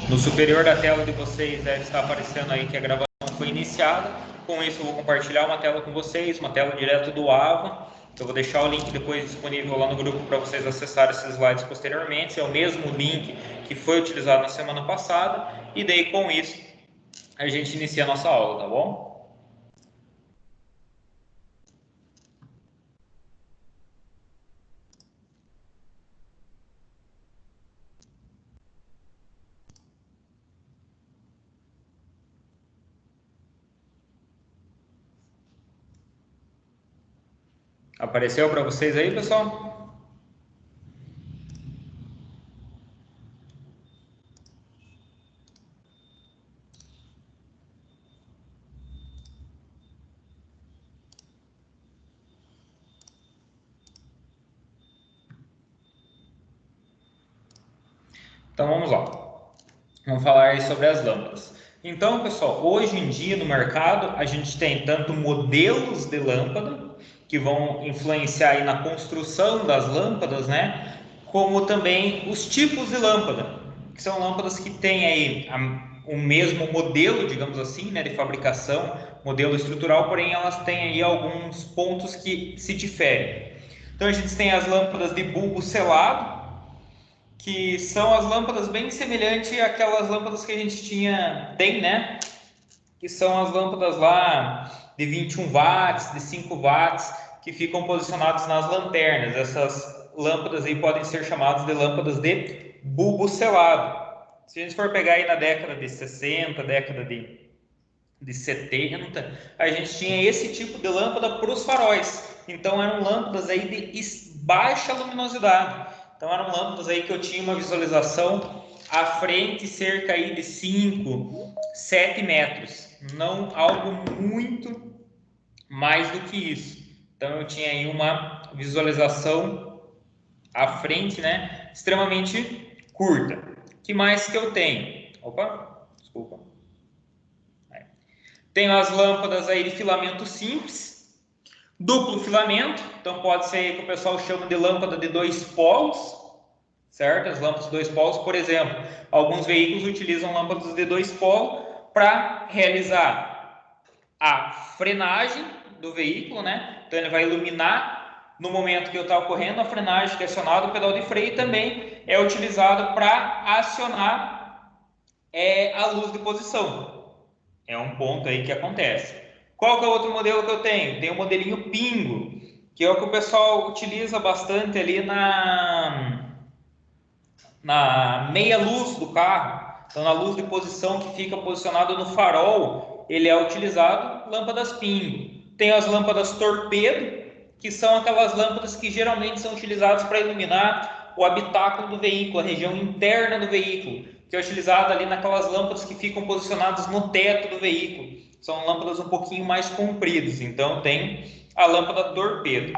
No superior da tela de vocês deve estar aparecendo aí que a gravação foi iniciada. Com isso eu vou compartilhar uma tela com vocês, uma tela direto do AVA. Eu vou deixar o link depois disponível lá no grupo para vocês acessarem esses slides posteriormente. É o mesmo link que foi utilizado na semana passada. E daí com isso a gente inicia a nossa aula, tá bom? Apareceu para vocês aí, pessoal? Então vamos lá. Vamos falar aí sobre as lâmpadas. Então, pessoal, hoje em dia no mercado a gente tem tanto modelos de lâmpada que vão influenciar aí na construção das lâmpadas, né? Como também os tipos de lâmpada, que são lâmpadas que têm aí o mesmo modelo, digamos assim, né, de fabricação, modelo estrutural, porém elas têm aí alguns pontos que se diferem. Então a gente tem as lâmpadas de bulbo selado, que são as lâmpadas bem semelhantes àquelas lâmpadas que a gente tem, né? Que são as lâmpadas lá de 21 watts, de 5 watts, que ficam posicionadas nas lanternas. Essas lâmpadas aí podem ser chamadas de lâmpadas de bulbo selado. Se a gente for pegar aí na década de 60, década de 70, a gente tinha esse tipo de lâmpada para os faróis. Então eram lâmpadas aí de baixa luminosidade. Então eram lâmpadas aí que eu tinha uma visualização à frente cerca aí de 5, 7 metros. Não algo muito mais do que isso. Então eu tinha aí uma visualização à frente, né, extremamente curta. O que mais que eu tenho? Opa, desculpa. Tenho as lâmpadas aí de filamento simples, duplo filamento, então pode ser que o pessoal chama de lâmpada de 2 polos, certo? As lâmpadas de 2 polos, por exemplo, alguns veículos utilizam lâmpadas de 2 polos para realizar a frenagem do veículo, né? Então ele vai iluminar no momento que está ocorrendo a frenagem, que é acionado o pedal de freio, e também é utilizado para acionar a luz de posição. É um ponto aí que acontece. Qual que é o outro modelo que eu tenho? Tem o modelinho Pingo, que é o que o pessoal utiliza bastante ali na meia luz do carro. Então, na luz de posição que fica posicionado no farol, ele é utilizado lâmpadas Pingo. Tem as lâmpadas Torpedo, que são aquelas lâmpadas que geralmente são utilizadas para iluminar o habitáculo do veículo, a região interna do veículo, que é utilizada ali naquelas lâmpadas que ficam posicionadas no teto do veículo. São lâmpadas um pouquinho mais compridas, então tem a lâmpada Torpedo.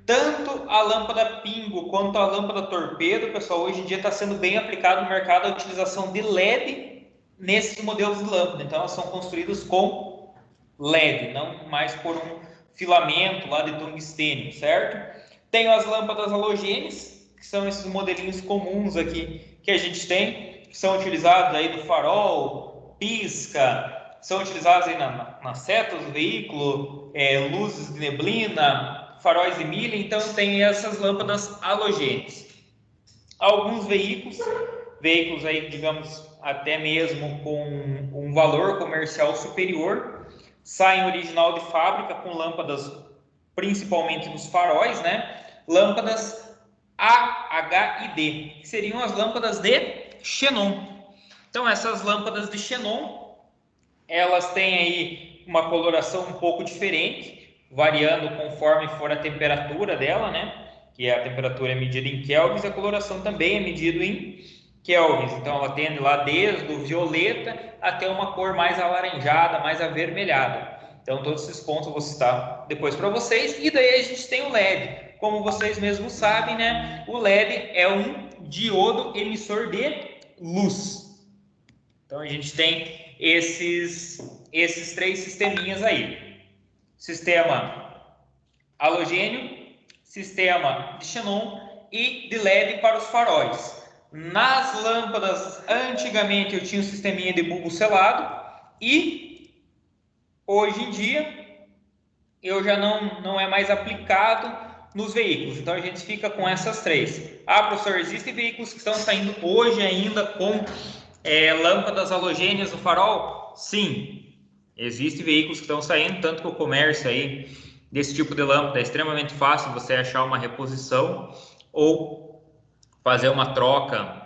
Tanto a lâmpada Pingo quanto a lâmpada Torpedo, pessoal, hoje em dia está sendo bem aplicado no mercado a utilização de LED nesses modelos de lâmpada. Então, elas são construídas com LED, não mais por um filamento lá de tungstênio, certo? Tenho as lâmpadas halogêneas, que são esses modelinhos comuns aqui que a gente tem, que são utilizados aí no farol, pisca, são utilizados aí nas setas do veículo, luzes de neblina, faróis de milha. Então tem essas lâmpadas halogêneas. Alguns veículos aí, digamos, até mesmo com um valor comercial superior, saem original de fábrica com lâmpadas, principalmente nos faróis, né? Lâmpadas A, H e D, que seriam as lâmpadas de xenon. Então essas lâmpadas de xenon, elas têm aí uma coloração um pouco diferente, variando conforme for a temperatura dela, né? Que a temperatura é medida em kelvins, a coloração também é medida em kelvins. Então ela tende lá desde o violeta até uma cor mais alaranjada, mais avermelhada. Então todos esses pontos eu vou citar depois para vocês. E daí a gente tem o LED. Como vocês mesmos sabem, né? O LED é um diodo emissor de luz. Então a gente tem esses 3 sisteminhas aí. Sistema halogênio, sistema de xenon e de LED para os faróis. Nas lâmpadas, antigamente eu tinha um sisteminha de bulbo selado e hoje em dia eu já não é mais aplicado nos veículos. Então a gente fica com essas três. Ah, professor, existem veículos que estão saindo hoje ainda com lâmpadas halogêneas no farol? Sim, existem veículos que estão saindo, tanto que o comércio aí desse tipo de lâmpada é extremamente fácil você achar uma reposição ou fazer uma troca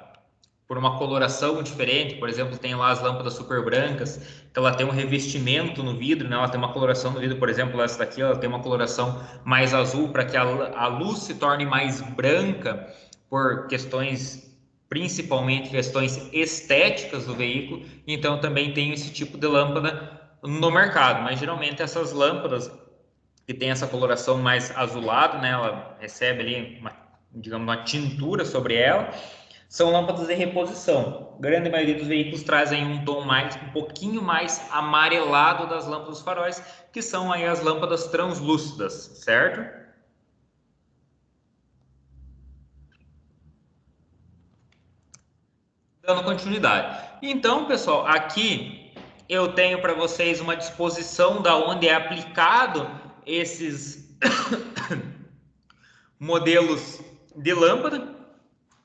por uma coloração diferente. Por exemplo, tem lá as lâmpadas super brancas, que ela tem um revestimento no vidro, né? Ela tem uma coloração no vidro, por exemplo, essa daqui, ela tem uma coloração mais azul para que a luz se torne mais branca por questões, principalmente questões estéticas do veículo. Então também tem esse tipo de lâmpada no mercado, mas geralmente essas lâmpadas que tem essa coloração mais azulada, né? Ela recebe ali digamos, uma tintura sobre ela, são lâmpadas de reposição. A grande maioria dos veículos trazem um tom um pouquinho mais amarelado das lâmpadas faróis, que são aí as lâmpadas translúcidas, certo? Dando continuidade. Então, pessoal, aqui eu tenho para vocês uma disposição da onde é aplicado esses modelos de lâmpada,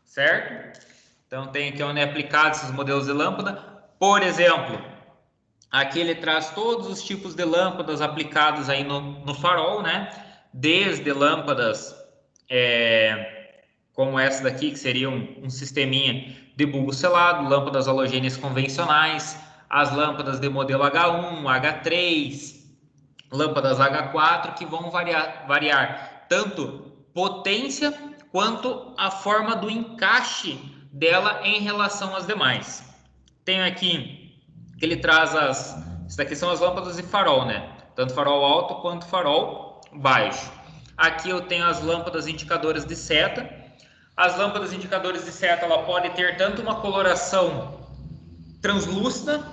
certo? Então tem aqui onde é aplicado esses modelos de lâmpada. Por exemplo, aqui ele traz todos os tipos de lâmpadas aplicados aí no farol, né? Desde lâmpadas como essa daqui, que seria um sisteminha de bulbo selado, lâmpadas halogêneas convencionais, as lâmpadas de modelo H1, H3, lâmpadas H4, que vão variar tanto potência quanto a forma do encaixe dela em relação às demais. Tenho aqui que ele traz isso daqui são as lâmpadas de farol, né? Tanto farol alto quanto farol baixo. Aqui eu tenho as lâmpadas indicadoras de seta. As lâmpadas indicadoras de seta, ela pode ter tanto uma coloração translúcida,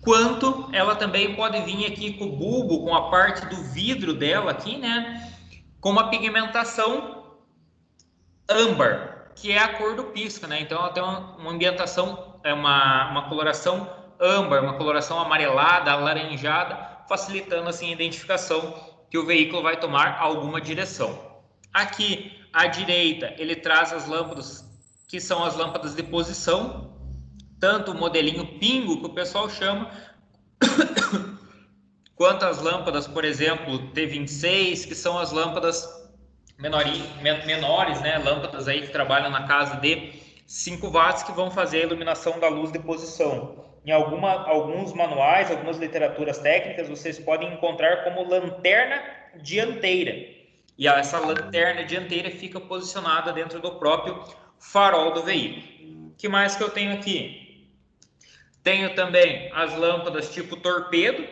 quanto ela também pode vir aqui com o bulbo, com a parte do vidro dela aqui, né? Com uma pigmentação âmbar, que é a cor do pisca, né? Então ela tem uma ambientação, uma coloração âmbar, uma coloração amarelada, alaranjada, facilitando assim a identificação que o veículo vai tomar alguma direção. Aqui à direita ele traz as lâmpadas que são as lâmpadas de posição, tanto o modelinho pingo que o pessoal chama, quanto as lâmpadas, por exemplo, T26, que são as lâmpadas menores, né? Lâmpadas aí que trabalham na casa de 5 watts, que vão fazer a iluminação da luz de posição. Em alguns manuais, algumas literaturas técnicas, vocês podem encontrar como lanterna dianteira. E essa lanterna dianteira fica posicionada dentro do próprio farol do veículo. O que mais que eu tenho aqui? Tenho também as lâmpadas tipo torpedo,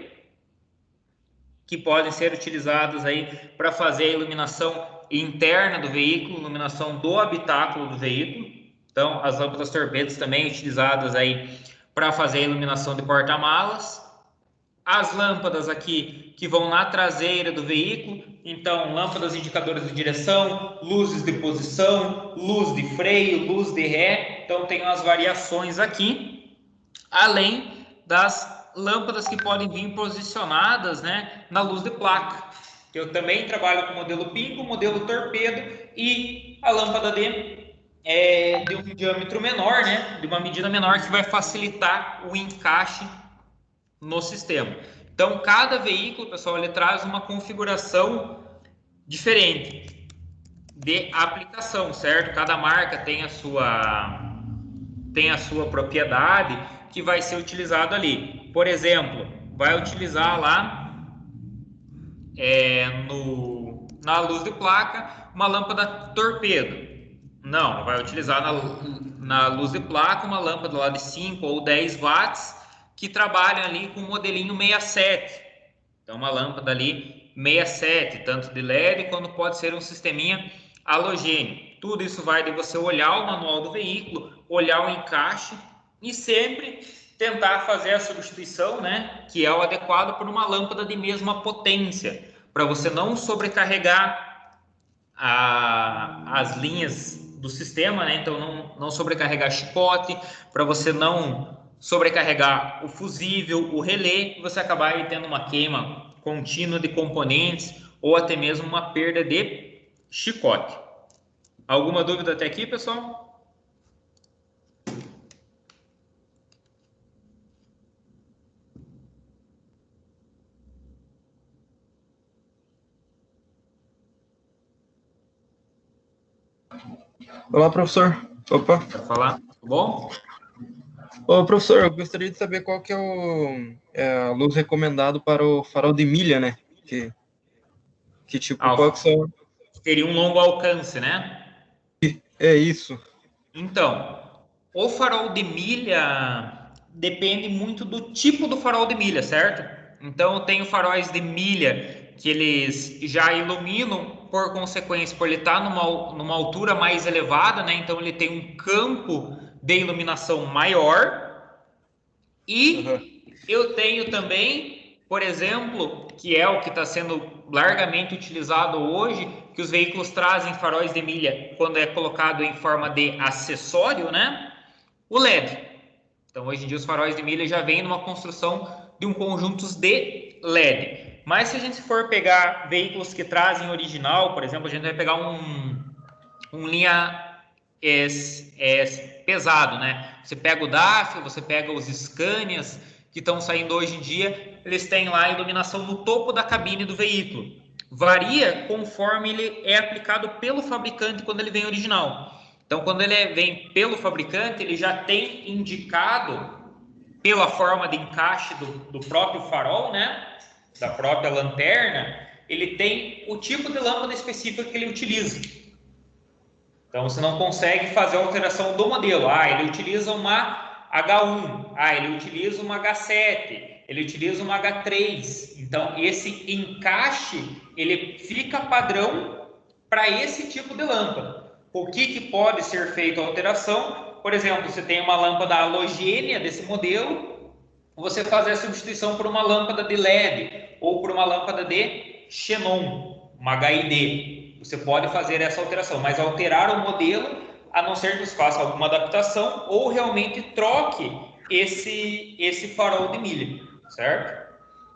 que podem ser utilizadas aí para fazer a iluminação interna do veículo, iluminação do habitáculo do veículo. Então, as lâmpadas torpedos também utilizadas aí para fazer a iluminação de porta-malas. As lâmpadas aqui que vão na traseira do veículo, então lâmpadas indicadoras de direção, luzes de posição, luz de freio, luz de ré. Então tem as variações aqui, além das lâmpadas que podem vir posicionadas, né, na luz de placa. Eu também trabalho com o modelo pingo, modelo torpedo e a lâmpada de um diâmetro menor, né, de uma medida menor, que vai facilitar o encaixe no sistema. Então, cada veículo, pessoal, ele traz uma configuração diferente de aplicação, certo? Cada marca tem a sua propriedade que vai ser utilizado ali. Por exemplo, vai utilizar lá na luz de placa uma lâmpada torpedo. Não, vai utilizar na luz de placa uma lâmpada lá de 5 ou 10 watts que trabalha ali com o modelinho 67. Então, uma lâmpada ali 67, tanto de LED quanto pode ser um sisteminha halogêneo. Tudo isso vai de você olhar o manual do veículo, olhar o encaixe e sempre tentar fazer a substituição, né, que é o adequado, por uma lâmpada de mesma potência, para você não sobrecarregar as linhas do sistema, né? Então não sobrecarregar chicote, para você não sobrecarregar o fusível, o relé, e você acabar aí tendo uma queima contínua de componentes ou até mesmo uma perda de chicote. Alguma dúvida até aqui, pessoal? Olá, professor. Opa. Para falar? Tudo bom? Ô, professor, eu gostaria de saber qual que é a luz recomendado para o farol de milha, né? Que tipo, qual que são... Teria um longo alcance, né? É isso. Então, o farol de milha depende muito do tipo do farol de milha, certo? Então, eu tenho faróis de milha que eles já iluminam, por consequência, por ele estar numa altura mais elevada, né? Então, ele tem um campo de iluminação maior. E eu tenho também, por exemplo, que é o que está sendo largamente utilizado hoje, que os veículos trazem faróis de milha quando é colocado em forma de acessório, né? O LED. Então, hoje em dia, os faróis de milha já vêm numa construção de um conjunto de LED. Mas se a gente for pegar veículos que trazem original, por exemplo, a gente vai pegar um linha pesado, né? Você pega o DAF, você pega os Scanias que estão saindo hoje em dia, eles têm lá a iluminação no topo da cabine do veículo. Varia conforme ele é aplicado pelo fabricante quando ele vem original. Então, quando ele vem pelo fabricante, ele já tem indicado pela forma de encaixe do próprio farol, né? Da própria lanterna, ele tem o tipo de lâmpada específica que ele utiliza. Então, você não consegue fazer a alteração do modelo. Ele utiliza uma H1. Ele utiliza uma H7. Ele utiliza uma H3. Então, esse encaixe, ele fica padrão para esse tipo de lâmpada. O que pode ser feito a alteração? Por exemplo, você tem uma lâmpada halogênia desse modelo, você fazer a substituição por uma lâmpada de LED ou por uma lâmpada de xenon, uma HID. Você pode fazer essa alteração, mas alterar o modelo, a não ser que você faça alguma adaptação ou realmente troque esse farol de milha, certo?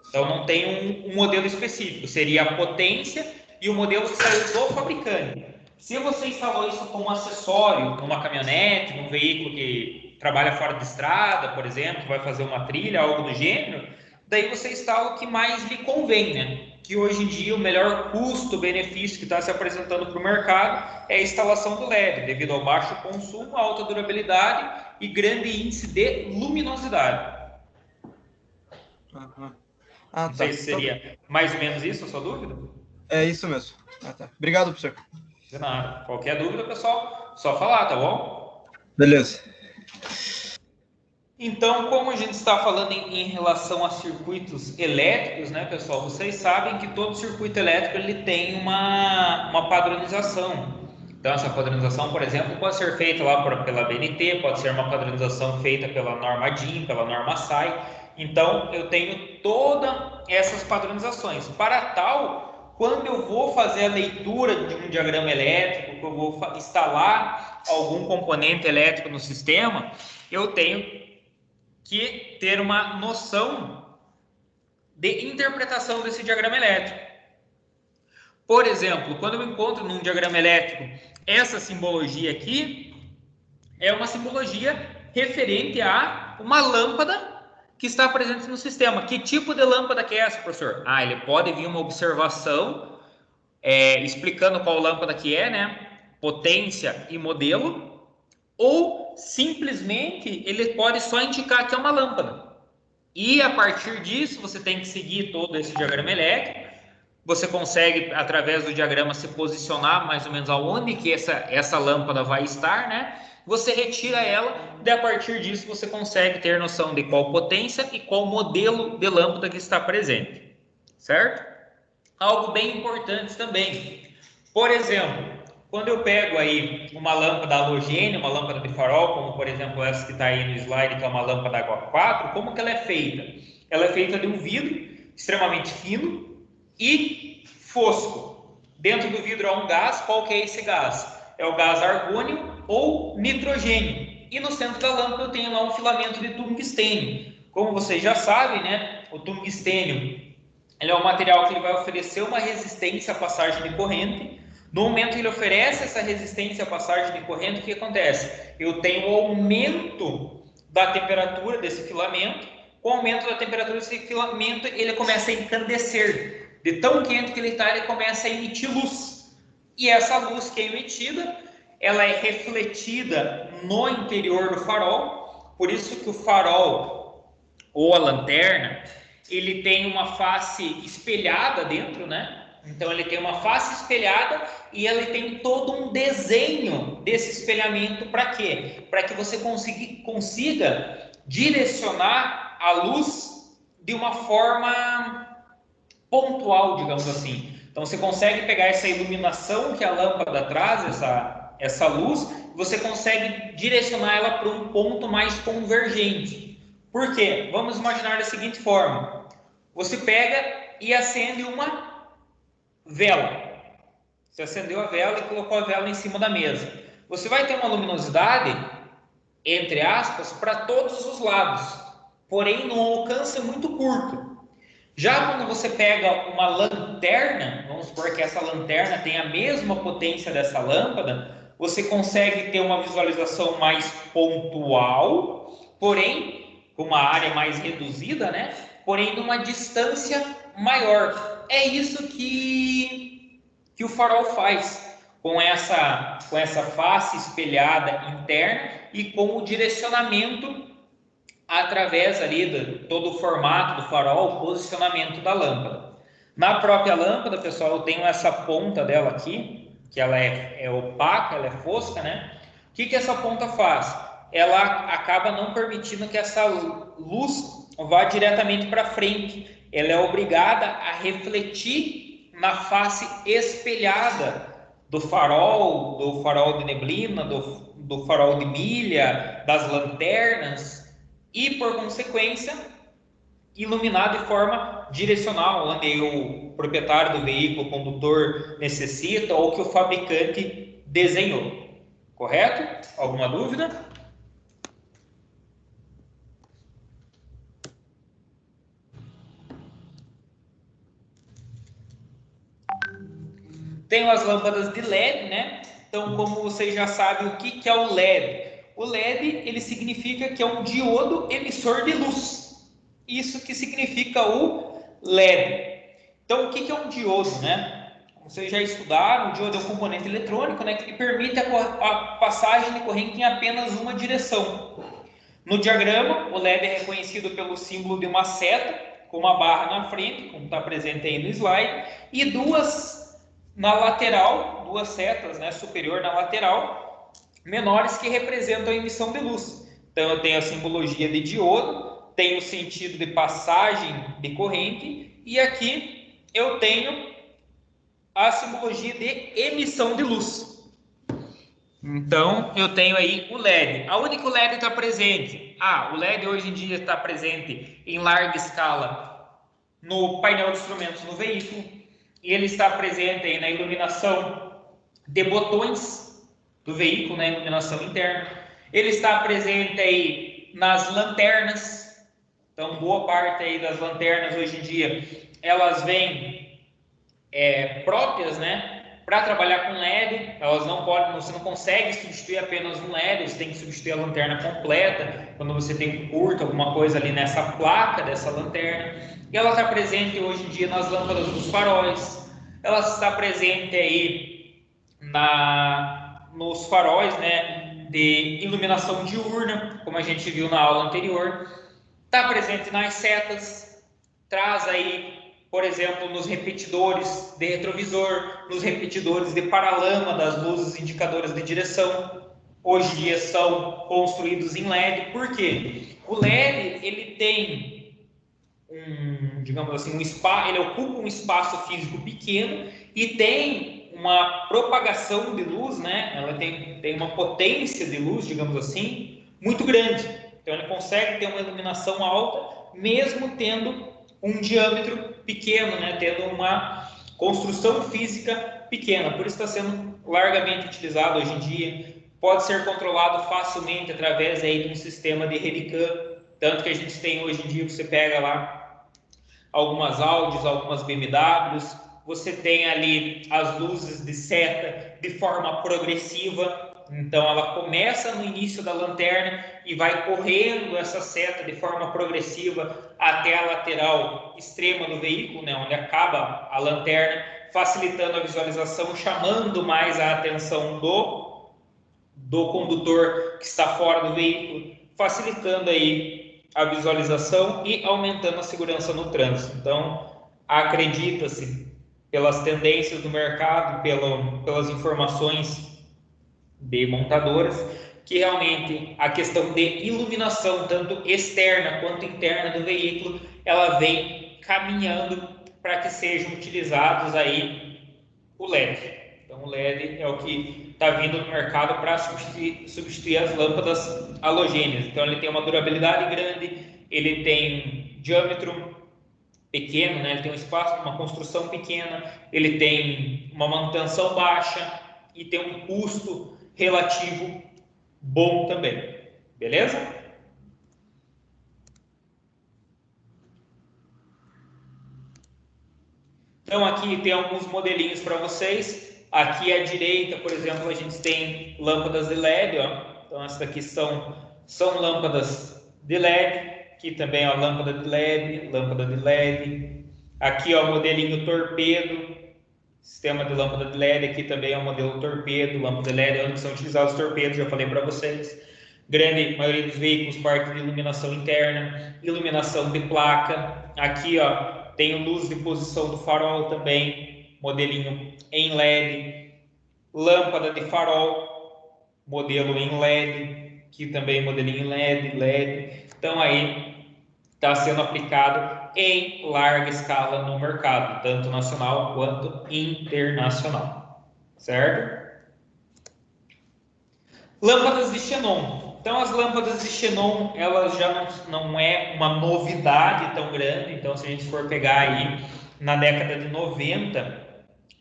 Então não tem um modelo específico, seria a potência e o modelo que saiu do fabricante. Se você instalou isso como acessório numa caminhonete, num veículo que trabalha fora de estrada, por exemplo, vai fazer uma trilha, algo do gênero, daí você instala o que mais lhe convém, né? Que hoje em dia o melhor custo-benefício que está se apresentando para o mercado é a instalação do LED, devido ao baixo consumo, alta durabilidade e grande índice de luminosidade. Uhum. Não sei se seria mais ou menos isso a sua dúvida. É isso mesmo. Tá. Obrigado, professor. De nada. Qualquer dúvida, pessoal, só falar, tá bom? Beleza. Então, como a gente está falando em relação a circuitos elétricos, né, pessoal? Vocês sabem que todo circuito elétrico ele tem uma padronização. Então, essa padronização, por exemplo, pode ser feita lá pela BNT, pode ser uma padronização feita pela norma DIN, pela norma SAI. Então, eu tenho todas essas padronizações. Para tal, quando eu vou fazer a leitura de um diagrama elétrico, que eu vou instalar algum componente elétrico no sistema, eu tenho que ter uma noção de interpretação desse diagrama elétrico. Por exemplo, quando eu encontro num diagrama elétrico essa simbologia aqui, é uma simbologia referente a uma lâmpada que está presente no sistema. Que tipo de lâmpada que é essa, professor? Ele pode vir uma observação explicando qual lâmpada que é, né? Potência e modelo, ou simplesmente ele pode só indicar que é uma lâmpada. E a partir disso, você tem que seguir todo esse diagrama elétrico. Você consegue, através do diagrama, se posicionar mais ou menos aonde que essa lâmpada vai estar, né? Você retira ela, e a partir disso você consegue ter noção de qual potência e qual modelo de lâmpada que está presente, certo? Algo bem importante também. Por exemplo, quando eu pego aí uma lâmpada halogênea, uma lâmpada de farol, como por exemplo essa que está aí no slide, que é uma lâmpada água 4, como que ela é feita? Ela é feita de um vidro extremamente fino e fosco. Dentro do vidro há um gás, qual que é esse gás? é o gás argônio ou nitrogênio. E no centro da lâmpada eu tenho lá um filamento de tungstênio. Como vocês já sabem, né, o tungstênio ele é um material que ele vai oferecer uma resistência à passagem de corrente. No momento que ele oferece essa resistência à passagem de corrente, o que acontece? Eu tenho o aumento da temperatura desse filamento. Com o aumento da temperatura desse filamento, ele começa a encandecer. De tão quente que ele está, ele começa a emitir luz. E essa luz que é emitida, ela é refletida no interior do farol. Por isso que o farol ou a lanterna, ele tem uma face espelhada dentro, né? Então ele tem uma face espelhada e ele tem todo um desenho desse espelhamento para quê? Para que você consiga direcionar a luz de uma forma pontual, digamos assim. Então você consegue pegar essa iluminação que a lâmpada traz, essa luz, você consegue direcionar ela para um ponto mais convergente. Por quê? Vamos imaginar da seguinte forma: você pega e acende uma vela. Você acendeu a vela e colocou a vela em cima da mesa. Você vai ter uma luminosidade, entre aspas, para todos os lados, porém num alcance muito curto. Já quando você pega uma lanterna, vamos supor que essa lanterna tem a mesma potência dessa lâmpada, você consegue ter uma visualização mais pontual, porém com uma área mais reduzida, né? Porém numa distância maior. É isso que o farol faz com essa face espelhada interna e com o direcionamento através ali de todo o formato do farol, o posicionamento da lâmpada. Na própria lâmpada, pessoal, eu tenho essa ponta dela aqui, que ela é opaca, ela é fosca, né? O que essa ponta faz? Ela acaba não permitindo que essa luz vá diretamente para frente. Ela é obrigada a refletir na face espelhada do farol de neblina, do farol de milha, das lanternas, e, por consequência, iluminar de forma direcional, onde o proprietário do veículo, o condutor, necessita ou que o fabricante desenhou. Correto? Alguma dúvida? Tenho as lâmpadas de LED, né? Então, como vocês já sabem, o que é o LED? O LED, ele significa que é um diodo emissor de luz. Isso que significa o LED. Então, o que é um diodo, né? Vocês já estudaram, o diodo é um componente eletrônico, né, que permite a passagem de corrente em apenas uma direção. No diagrama, o LED é reconhecido pelo símbolo de uma seta, com uma barra na frente, como está presente aí no slide, e duas na lateral, duas setas, né, superior na lateral, menores, que representam a emissão de luz. Então eu tenho a simbologia de diodo, tenho o sentido de passagem de corrente, e aqui eu tenho a simbologia de emissão de luz. Então eu tenho aí o LED. Aonde que o LED está presente? O LED hoje em dia está presente em larga escala no painel de instrumentos no veículo, e ele está presente aí na iluminação de botões do veículo, na iluminação interna. Ele está presente aí nas lanternas. Então, boa parte aí das lanternas hoje em dia, elas vêm próprias, né, para trabalhar com LED. Elas não podem, você não consegue substituir apenas um LED, você tem que substituir a lanterna completa quando você tem um curto, alguma coisa ali nessa placa dessa lanterna. E ela está presente hoje em dia nas lâmpadas dos faróis. Ela está presente aí nos faróis, né, de iluminação diurna, como a gente viu na aula anterior. Está presente nas setas, traz aí, por exemplo, nos repetidores de retrovisor, nos repetidores de paralama das luzes indicadoras de direção. Hoje em dia são construídos em LED. Por quê? O LED, ele tem digamos assim, ele ocupa um espaço físico pequeno e tem uma propagação de luz, né? Ela tem uma potência de luz, digamos assim, muito grande. Então ele consegue ter uma iluminação alta, mesmo tendo um diâmetro pequeno, né? Tendo uma construção física pequena. Por isso está sendo largamente utilizado hoje em dia, pode ser controlado facilmente através aí de um sistema de Helican, tanto que a gente tem hoje em dia, você pega lá algumas Audis, algumas BMWs, você tem ali as luzes de seta de forma progressiva, então ela começa no início da lanterna e vai correndo essa seta de forma progressiva até a lateral extrema do veículo, né, onde acaba a lanterna, facilitando a visualização, chamando mais a atenção do condutor que está fora do veículo, facilitando aí a visualização e aumentando a segurança no trânsito. Então, acredita-se, pelas tendências do mercado, pelas informações de montadoras, que realmente a questão de iluminação, tanto externa quanto interna do veículo, ela vem caminhando para que sejam utilizados aí o LED. Então, o LED é o que está vindo no mercado para substituir as lâmpadas halogênicas. Então, ele tem uma durabilidade grande, ele tem diâmetro pequeno, né? Ele tem um espaço, uma construção pequena, ele tem uma manutenção baixa e tem um custo relativo bom também. Beleza? Então, aqui tem alguns modelinhos para vocês. Aqui à direita, por exemplo, a gente tem lâmpadas de LED. Ó. Então, essas daqui são lâmpadas de LED. Aqui também, ó, lâmpada de LED, lâmpada de LED. Aqui, ó, modelinho torpedo. Sistema de lâmpada de LED. Aqui também é o modelo torpedo, lâmpada de LED. Onde são utilizados os torpedos, já falei para vocês. Grande maioria dos veículos, parte de iluminação interna, iluminação de placa. Aqui, ó, tem luz de posição do farol também, modelinho em LED, lâmpada de farol, modelo em LED, que também modelinho em LED. Então aí está sendo aplicado em larga escala no mercado, tanto nacional quanto internacional, certo? Lâmpadas de xenon. Então, as lâmpadas de xenon, elas já não é uma novidade tão grande. Então, se a gente for pegar aí, na década de 90,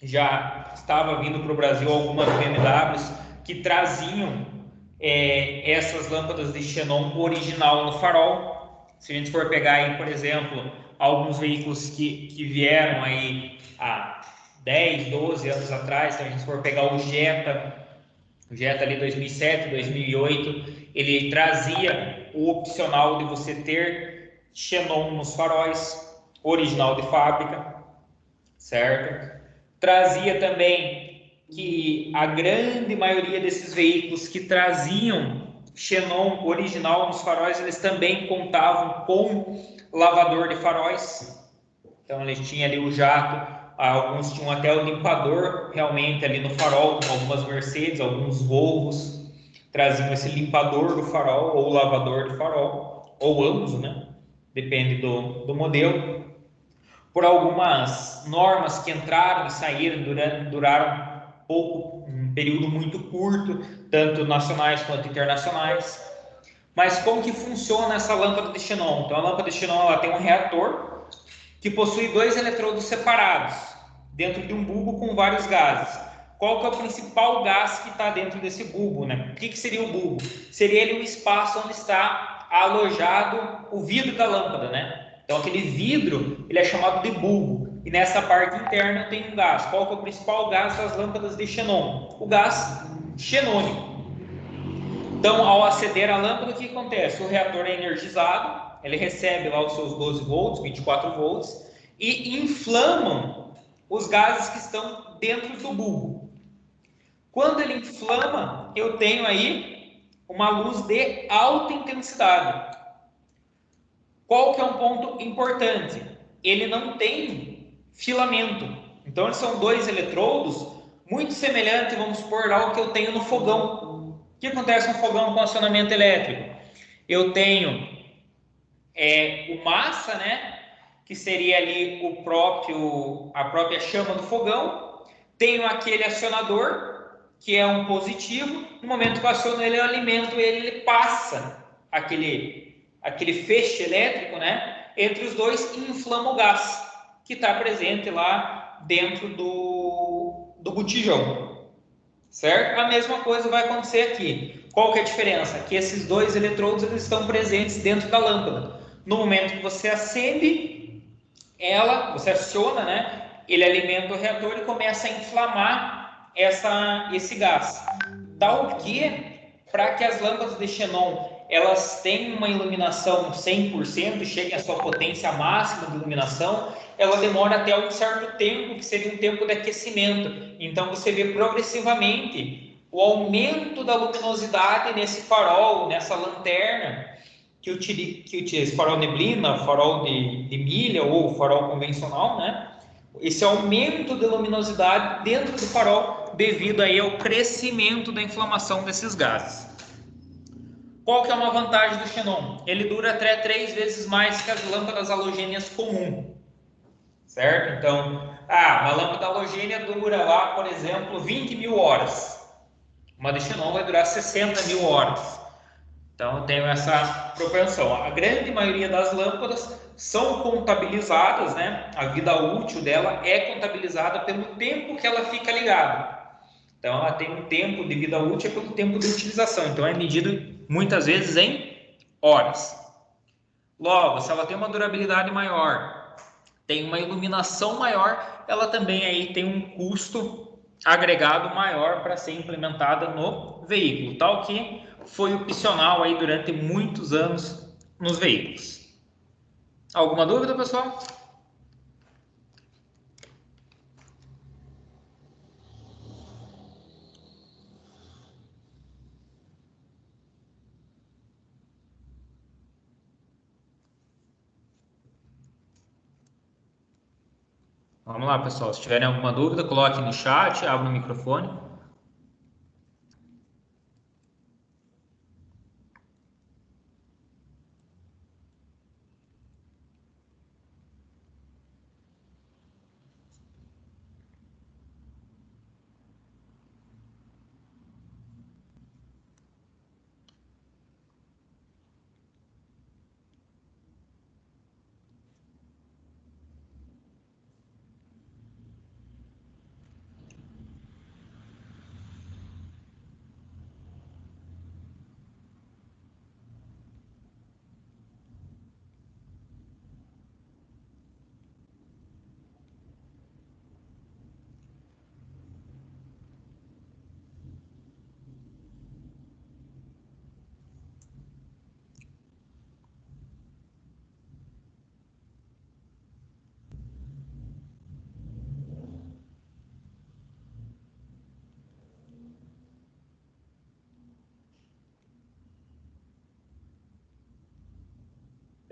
já estava vindo para o Brasil algumas BMWs que traziam essas lâmpadas de xenon original no farol. Se a gente for pegar aí, por exemplo, alguns veículos que vieram aí há 10, 12 anos atrás, se a gente for pegar o Jetta ali 2007, 2008, ele trazia o opcional de você ter xenon nos faróis, original de fábrica, certo? Trazia também que a grande maioria desses veículos que traziam xenon original nos faróis, eles também contavam com lavador de faróis. Então, eles tinham ali o jato, alguns tinham até o limpador realmente ali no farol, algumas Mercedes, alguns Volvos traziam esse limpador do farol ou lavador de farol, ou ambos, né? Depende do modelo. Por algumas normas que entraram e saíram, duraram pouco, um período muito curto, tanto nacionais quanto internacionais. Mas como que funciona essa lâmpada de xenon? Então, a lâmpada de xenon ela tem um reator que possui dois eletrodos separados dentro de um bulbo com vários gases. Qual que é o principal gás que está dentro desse bulbo, né? O que seria o bulbo? Seria ele o espaço onde está alojado o vidro da lâmpada, né? Então, aquele vidro, ele é chamado de bulbo. E nessa parte interna tem um gás. Qual que é o principal gás das lâmpadas de xenon? O gás xenônico. Então, ao acender a lâmpada, o que acontece? O reator é energizado, ele recebe lá os seus 12 volts, 24 volts, e inflamam os gases que estão dentro do bulbo. Quando ele inflama, eu tenho aí uma luz de alta intensidade. Qual que é um ponto importante? Ele não tem filamento. Então, eles são dois eletrodos muito semelhantes, vamos supor, ao que eu tenho no fogão. O que acontece no fogão com acionamento elétrico? Eu tenho o massa, né? Que seria ali a própria chama do fogão. Tenho aquele acionador, que é um positivo. No momento que eu aciono ele, eu alimento ele, ele passa aquele feixe elétrico, né? Entre os dois e inflama o gás, que está presente lá dentro do botijão. certo? A mesma coisa vai acontecer aqui. Qual que é a diferença? Que esses dois eletrodos eles estão presentes dentro da lâmpada. No momento que você acende ela, você aciona, né? Ele alimenta o reator e começa a inflamar esse gás. Tal que, para que as lâmpadas de xenon elas tenham uma iluminação 100% e cheguem à sua potência máxima de iluminação, ela demora até um certo tempo, que seria um tempo de aquecimento. Então você vê progressivamente o aumento da luminosidade nesse farol, nessa lanterna, que utiliza farol neblina, farol de milha ou farol convencional, né? Esse aumento de luminosidade dentro do farol devido aí ao crescimento da inflamação desses gases. Qual que é uma vantagem do xenon? Ele dura até 3 vezes mais que as lâmpadas halogênias comuns, certo? Então, uma lâmpada halogênia dura lá, por exemplo, 20.000 horas. Uma de xenon vai durar 60.000 horas. Então, eu tenho essa propensão. A grande maioria das lâmpadas são contabilizadas, né? A vida útil dela é contabilizada pelo tempo que ela fica ligada. Então, ela tem um tempo de vida útil pelo tempo de utilização. Então, é medido muitas vezes em horas. Logo, se ela tem uma durabilidade maior, tem uma iluminação maior, ela também aí tem um custo agregado maior para ser implementada no veículo, tal que foi opcional aí durante muitos anos nos veículos. Alguma dúvida, pessoal? Vamos lá, pessoal. Se tiverem alguma dúvida, coloque no chat, abra o microfone.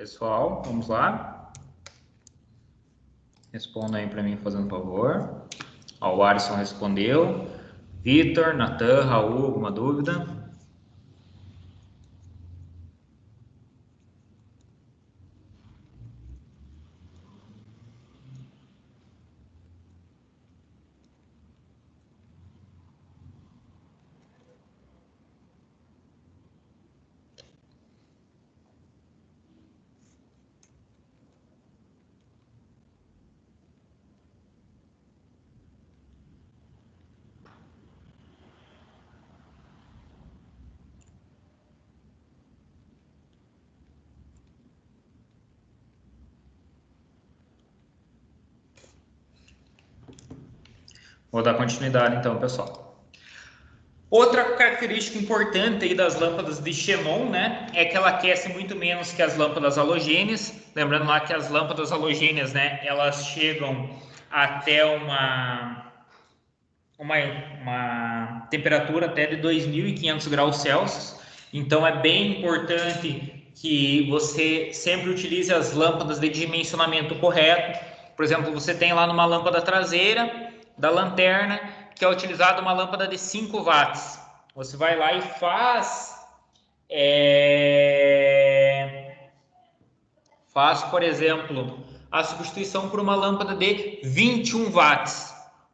Pessoal, vamos lá. Responda aí para mim, fazendo favor. Ó, o Alisson respondeu. Vitor, Natan, Raul, alguma dúvida? Vou dar continuidade então, pessoal. Outra característica importante aí das lâmpadas de xenon, né, é que ela aquece muito menos que as lâmpadas halogêneas. Lembrando lá que as lâmpadas halogêneas, né, elas chegam até uma temperatura até de 2.500 graus Celsius. Então é bem importante que você sempre utilize as lâmpadas de dimensionamento correto. Por exemplo, você tem lá numa lâmpada traseira da lanterna que é utilizada uma lâmpada de 5 watts. Você vai lá e faz, por exemplo, a substituição por uma lâmpada de 21 watts.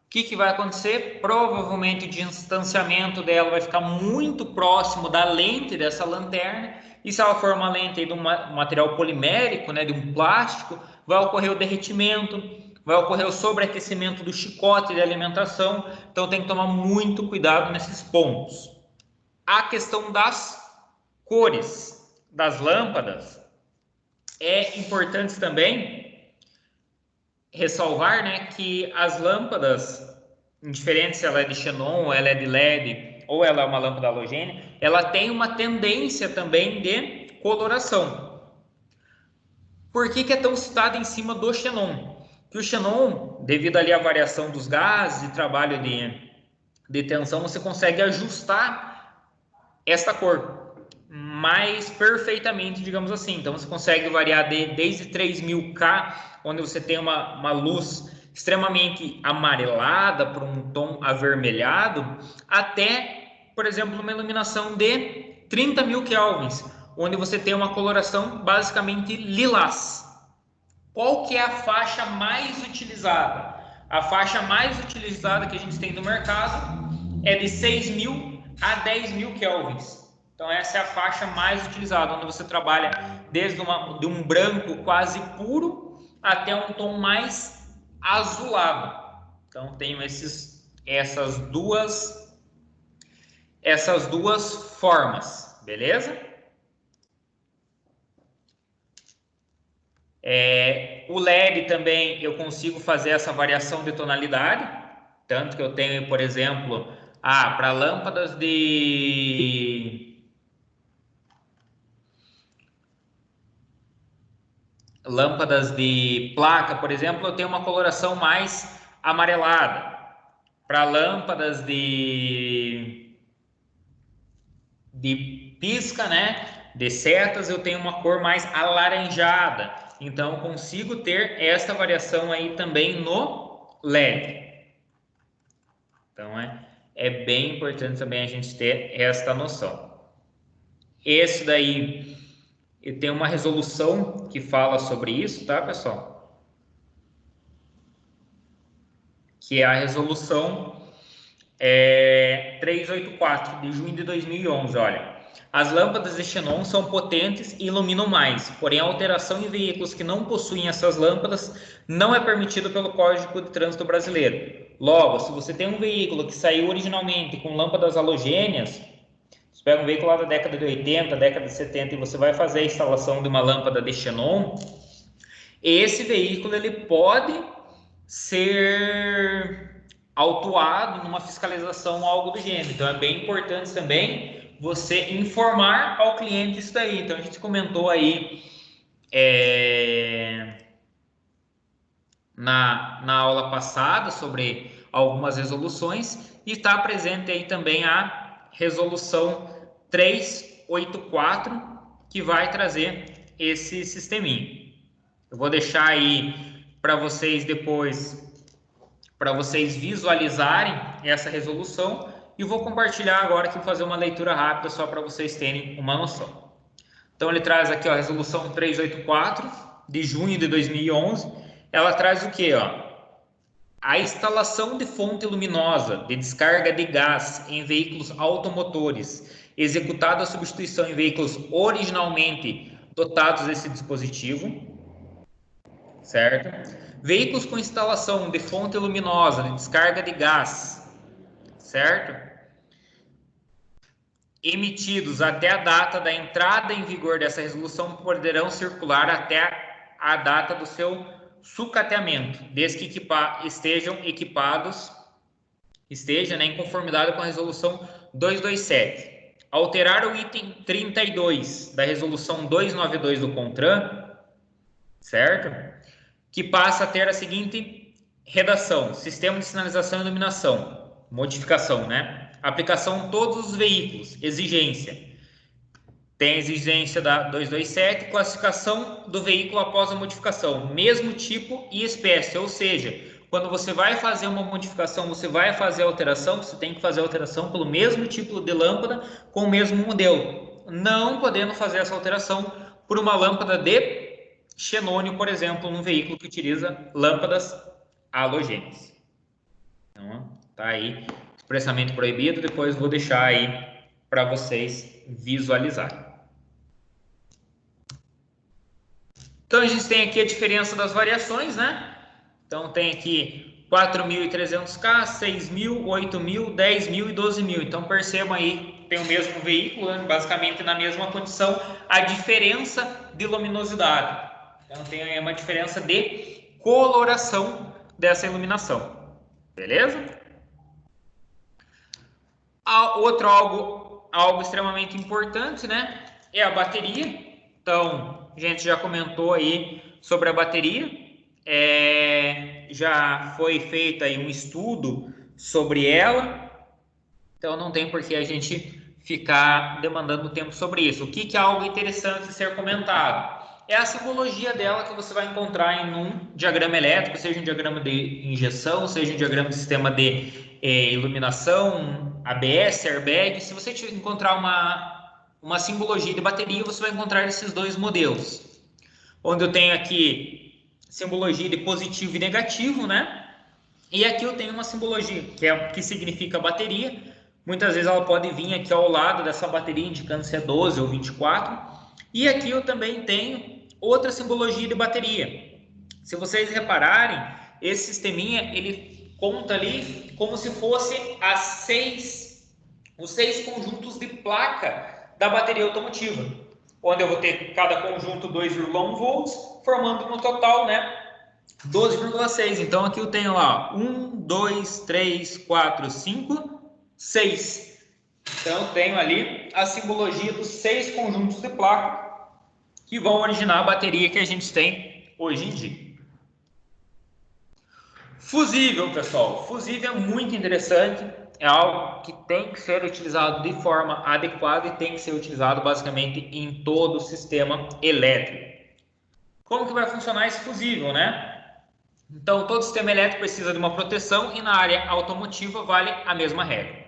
O que vai acontecer? Provavelmente o distanciamento dela vai ficar muito próximo da lente dessa lanterna, e se ela for uma lente de um material polimérico, né, de um plástico, vai ocorrer o derretimento, vai ocorrer o sobreaquecimento do chicote de alimentação, então tem que tomar muito cuidado nesses pontos. A questão das cores das lâmpadas é importante também ressalvar, né, que as lâmpadas, indiferente se ela é de xenon, ou ela é de LED, ou ela é uma lâmpada halogênica, ela tem uma tendência também de coloração. Por que é tão citado em cima do xenon? Que o xenon, devido ali à variação dos gases e trabalho de tensão, você consegue ajustar esta cor mais perfeitamente, digamos assim. Então, você consegue variar desde 3000 K, onde você tem uma luz extremamente amarelada para um tom avermelhado, até, por exemplo, uma iluminação de 30.000 kelvins, onde você tem uma coloração basicamente lilás. Qual que é a faixa mais utilizada? A faixa mais utilizada que a gente tem no mercado é de 6.000 a 10.000 kelvins. Então essa é a faixa mais utilizada, onde você trabalha desde de um branco quase puro até um tom mais azulado. Então tenho essas duas formas, beleza? O LED também eu consigo fazer essa variação de tonalidade, tanto que eu tenho, por exemplo, para lâmpadas de placa, por exemplo, eu tenho uma coloração mais amarelada. Para lâmpadas de pisca, né, de setas, eu tenho uma cor mais alaranjada. Então, eu consigo ter esta variação aí também no LED. Então, é bem importante também a gente ter esta noção. Esse daí, eu tenho uma resolução que fala sobre isso, tá, pessoal? Que é a resolução 384, de junho de 2011, olha. As lâmpadas de xenon são potentes e iluminam mais, porém a alteração em veículos que não possuem essas lâmpadas não é permitido pelo Código de Trânsito Brasileiro. Logo, se você tem um veículo que saiu originalmente com lâmpadas halogêneas, você pega um veículo lá da década de 80, década de 70 e você vai fazer a instalação de uma lâmpada de xenon, esse veículo ele pode ser autuado numa fiscalização ou algo do gênero. Então, é bem importante também você informar ao cliente isso daí. Então, a gente comentou aí na aula passada sobre algumas resoluções e está presente aí também a resolução 384, que vai trazer esse sisteminha. Eu vou deixar aí para vocês depois, para vocês visualizarem essa resolução, e vou compartilhar agora aqui, fazer uma leitura rápida só para vocês terem uma noção. Então ele traz aqui, ó, a resolução 384 de junho de 2011. Ela traz o que, ó? A instalação de fonte luminosa de descarga de gás em veículos automotores, executada a substituição em veículos originalmente dotados desse dispositivo, certo? Veículos com instalação de fonte luminosa de descarga de gás, certo? Emitidos até a data da entrada em vigor dessa resolução poderão circular até a data do seu sucateamento, desde que estejam equipados, em conformidade com a resolução 227. Alterar o item 32 da resolução 292 do CONTRAN, certo? Que passa a ter a seguinte redação: sistema de sinalização e iluminação, modificação, né? Aplicação todos os veículos, exigência. Tem a exigência da 227, classificação do veículo após a modificação, mesmo tipo e espécie, ou seja, quando você vai fazer uma modificação, você vai fazer alteração, você tem que fazer alteração pelo mesmo tipo de lâmpada com o mesmo modelo, não podendo fazer essa alteração por uma lâmpada de xenônio, por exemplo, num veículo que utiliza lâmpadas halogênicas. Então, tá aí expressamente proibido. Depois vou deixar aí para vocês visualizarem. Então, a gente tem aqui a diferença das variações, né? Então tem aqui 4.300K, 6.000, 8.000, 10.000 e 12.000. Então percebam aí, tem o mesmo veículo, né? Basicamente na mesma condição, a diferença de luminosidade. Então tem aí uma diferença de coloração dessa iluminação. Beleza? Outro algo extremamente importante, né? É a bateria. Então, a gente já comentou aí sobre a bateria. Já foi feito aí um estudo sobre ela. Então, não tem por que a gente ficar demandando tempo sobre isso. O que é algo interessante ser comentado? É a simbologia dela que você vai encontrar em um diagrama elétrico, seja um diagrama de injeção, seja um diagrama de sistema de iluminação, ABS, airbag. Se você encontrar uma simbologia de bateria, você vai encontrar esses dois modelos. Onde eu tenho aqui simbologia de positivo e negativo, né? E aqui eu tenho uma simbologia que significa bateria. Muitas vezes ela pode vir aqui ao lado dessa bateria, indicando se é 12 ou 24. E aqui eu também tenho outra simbologia de bateria. Se vocês repararem, esse sisteminha, ele conta ali como se fosse os 6 conjuntos de placa da bateria automotiva, onde eu vou ter cada conjunto 2,1 volts, formando no total, né, 12,6. Então aqui eu tenho lá 1, 2, 3, 4, 5, 6. Então eu tenho ali a simbologia dos 6 conjuntos de placa que vão originar a bateria que a gente tem hoje em dia. Fusível, pessoal. Fusível é muito interessante. É algo que tem que ser utilizado de forma adequada e tem que ser utilizado basicamente em todo o sistema elétrico. Como que vai funcionar esse fusível, né? Então, todo sistema elétrico precisa de uma proteção e na área automotiva vale a mesma regra.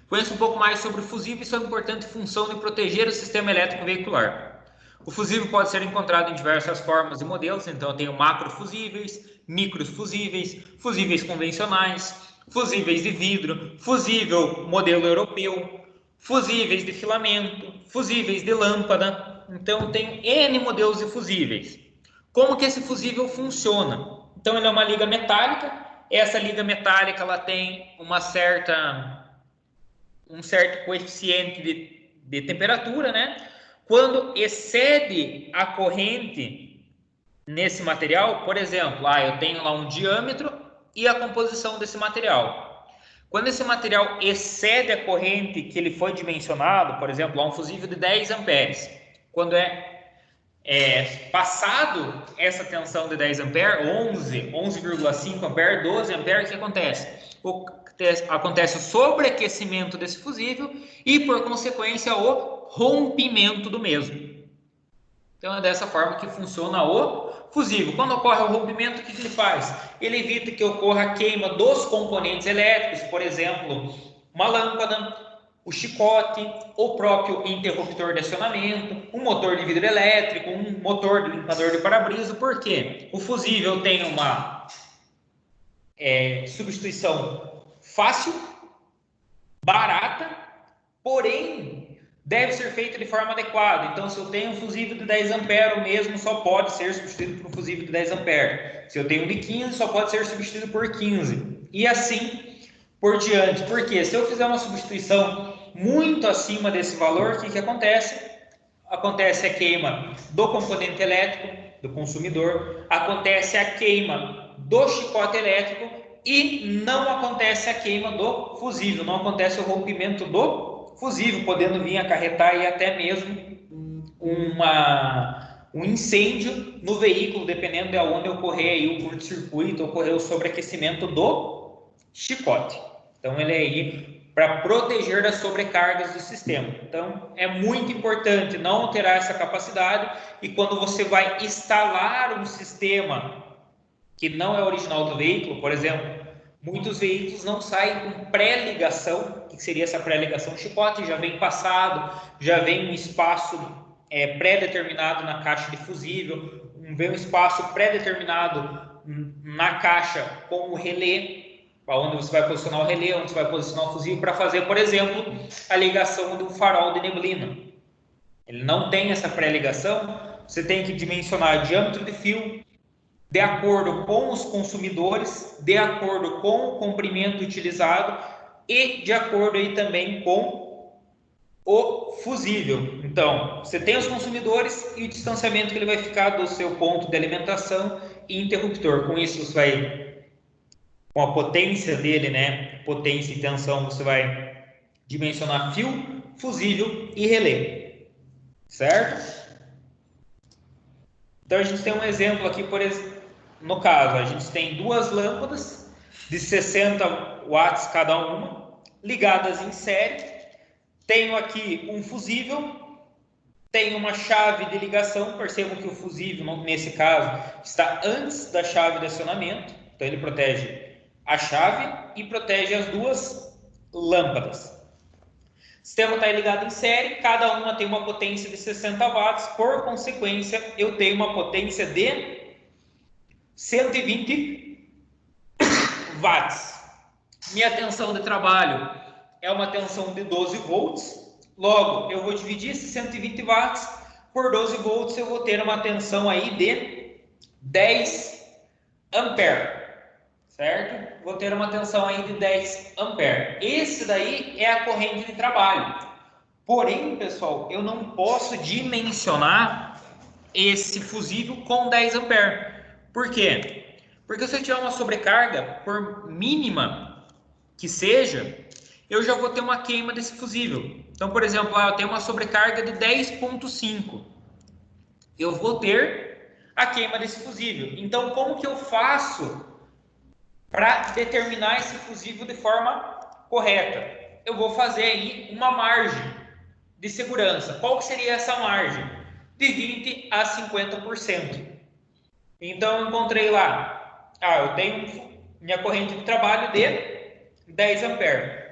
Conheça um pouco mais sobre o fusível e sua importante função de proteger o sistema elétrico veicular. O fusível pode ser encontrado em diversas formas e modelos, então eu tenho macrofusíveis, microfusíveis, fusíveis convencionais, fusíveis de vidro, fusível modelo europeu, fusíveis de filamento, fusíveis de lâmpada. Então eu tenho N modelos de fusíveis. Como que esse fusível funciona? Então ele é uma liga metálica. Essa liga metálica ela tem um certo coeficiente de temperatura, né? Quando excede a corrente nesse material, por exemplo, eu tenho lá um diâmetro e a composição desse material. Quando esse material excede a corrente que ele foi dimensionado, por exemplo, um fusível de 10 amperes, quando passado essa tensão de 10 amperes, 11,5 amperes, 12 amperes, o que acontece? Acontece o sobreaquecimento desse fusível e, por consequência, o rompimento do mesmo. Então, é dessa forma que funciona o fusível. Quando ocorre o rompimento, o que ele faz? Ele evita que ocorra a queima dos componentes elétricos, por exemplo, uma lâmpada, o chicote, o próprio interruptor de acionamento, um motor de vidro elétrico, um motor de limpador de para-brisa. Por quê? O fusível tem uma substituição fácil, barata, porém deve ser feita de forma adequada. Então, se eu tenho um fusível de 10 amperes, o mesmo só pode ser substituído por um fusível de 10 amperes. Se eu tenho um de 15, só pode ser substituído por 15. E assim por diante. Porque se eu fizer uma substituição muito acima desse valor, o que acontece? Acontece a queima do componente elétrico do consumidor, acontece a queima do chicote elétrico e não acontece a queima do fusível, não acontece o rompimento do fusível, podendo vir acarretar e até mesmo um incêndio no veículo, dependendo de onde ocorrer aí o curto-circuito, ocorrer o sobreaquecimento do chicote. Então ele é aí para proteger das sobrecargas do sistema. Então é muito importante não alterar essa capacidade e quando você vai instalar um sistema que não é original do veículo, por exemplo, muitos veículos não saem com pré-ligação. O que seria essa pré-ligação? O chicote já vem passado, já vem um espaço pré-determinado na caixa de fusível, vem um espaço pré-determinado na caixa com o relé, onde você vai posicionar o relé, onde você vai posicionar o fusível para fazer, por exemplo, a ligação de um farol de neblina. Ele não tem essa pré-ligação, você tem que dimensionar diâmetro de fio, de acordo com os consumidores, de acordo com o comprimento utilizado e de acordo aí também com o fusível. Então, você tem os consumidores e o distanciamento que ele vai ficar do seu ponto de alimentação e interruptor. Com isso, você vai, com a potência dele, né? Potência e tensão, você vai dimensionar fio, fusível e relé. Certo? Então, a gente tem um exemplo aqui, por exemplo, no caso, a gente tem duas lâmpadas de 60 watts cada uma, ligadas em série. Tenho aqui um fusível, tenho uma chave de ligação. Percebam que o fusível, nesse caso, está antes da chave de acionamento. Então, ele protege a chave e protege as duas lâmpadas. O sistema está ligado em série, cada uma tem uma potência de 60 watts, por consequência, eu tenho uma potência de 120 watts. Minha tensão de trabalho é uma tensão de 12 volts, logo, eu vou dividir esses 120 watts por 12 volts, eu vou ter uma tensão aí de 10 ampere. Certo? Vou ter uma tensão aí de 10 ampere. Esse daí é a corrente de trabalho. Porém, pessoal, eu não posso dimensionar esse fusível com 10 ampere. Por quê? Porque se eu tiver uma sobrecarga, por mínima que seja, eu já vou ter uma queima desse fusível. Então, por exemplo, eu tenho uma sobrecarga de 10,5. Eu vou ter a queima desse fusível. Então, como que eu faço para determinar esse fusível de forma correta? Eu vou fazer aí uma margem de segurança. Qual que seria essa margem? De 20 a 50%. Então, eu encontrei lá, eu tenho minha corrente de trabalho de 10 ampere.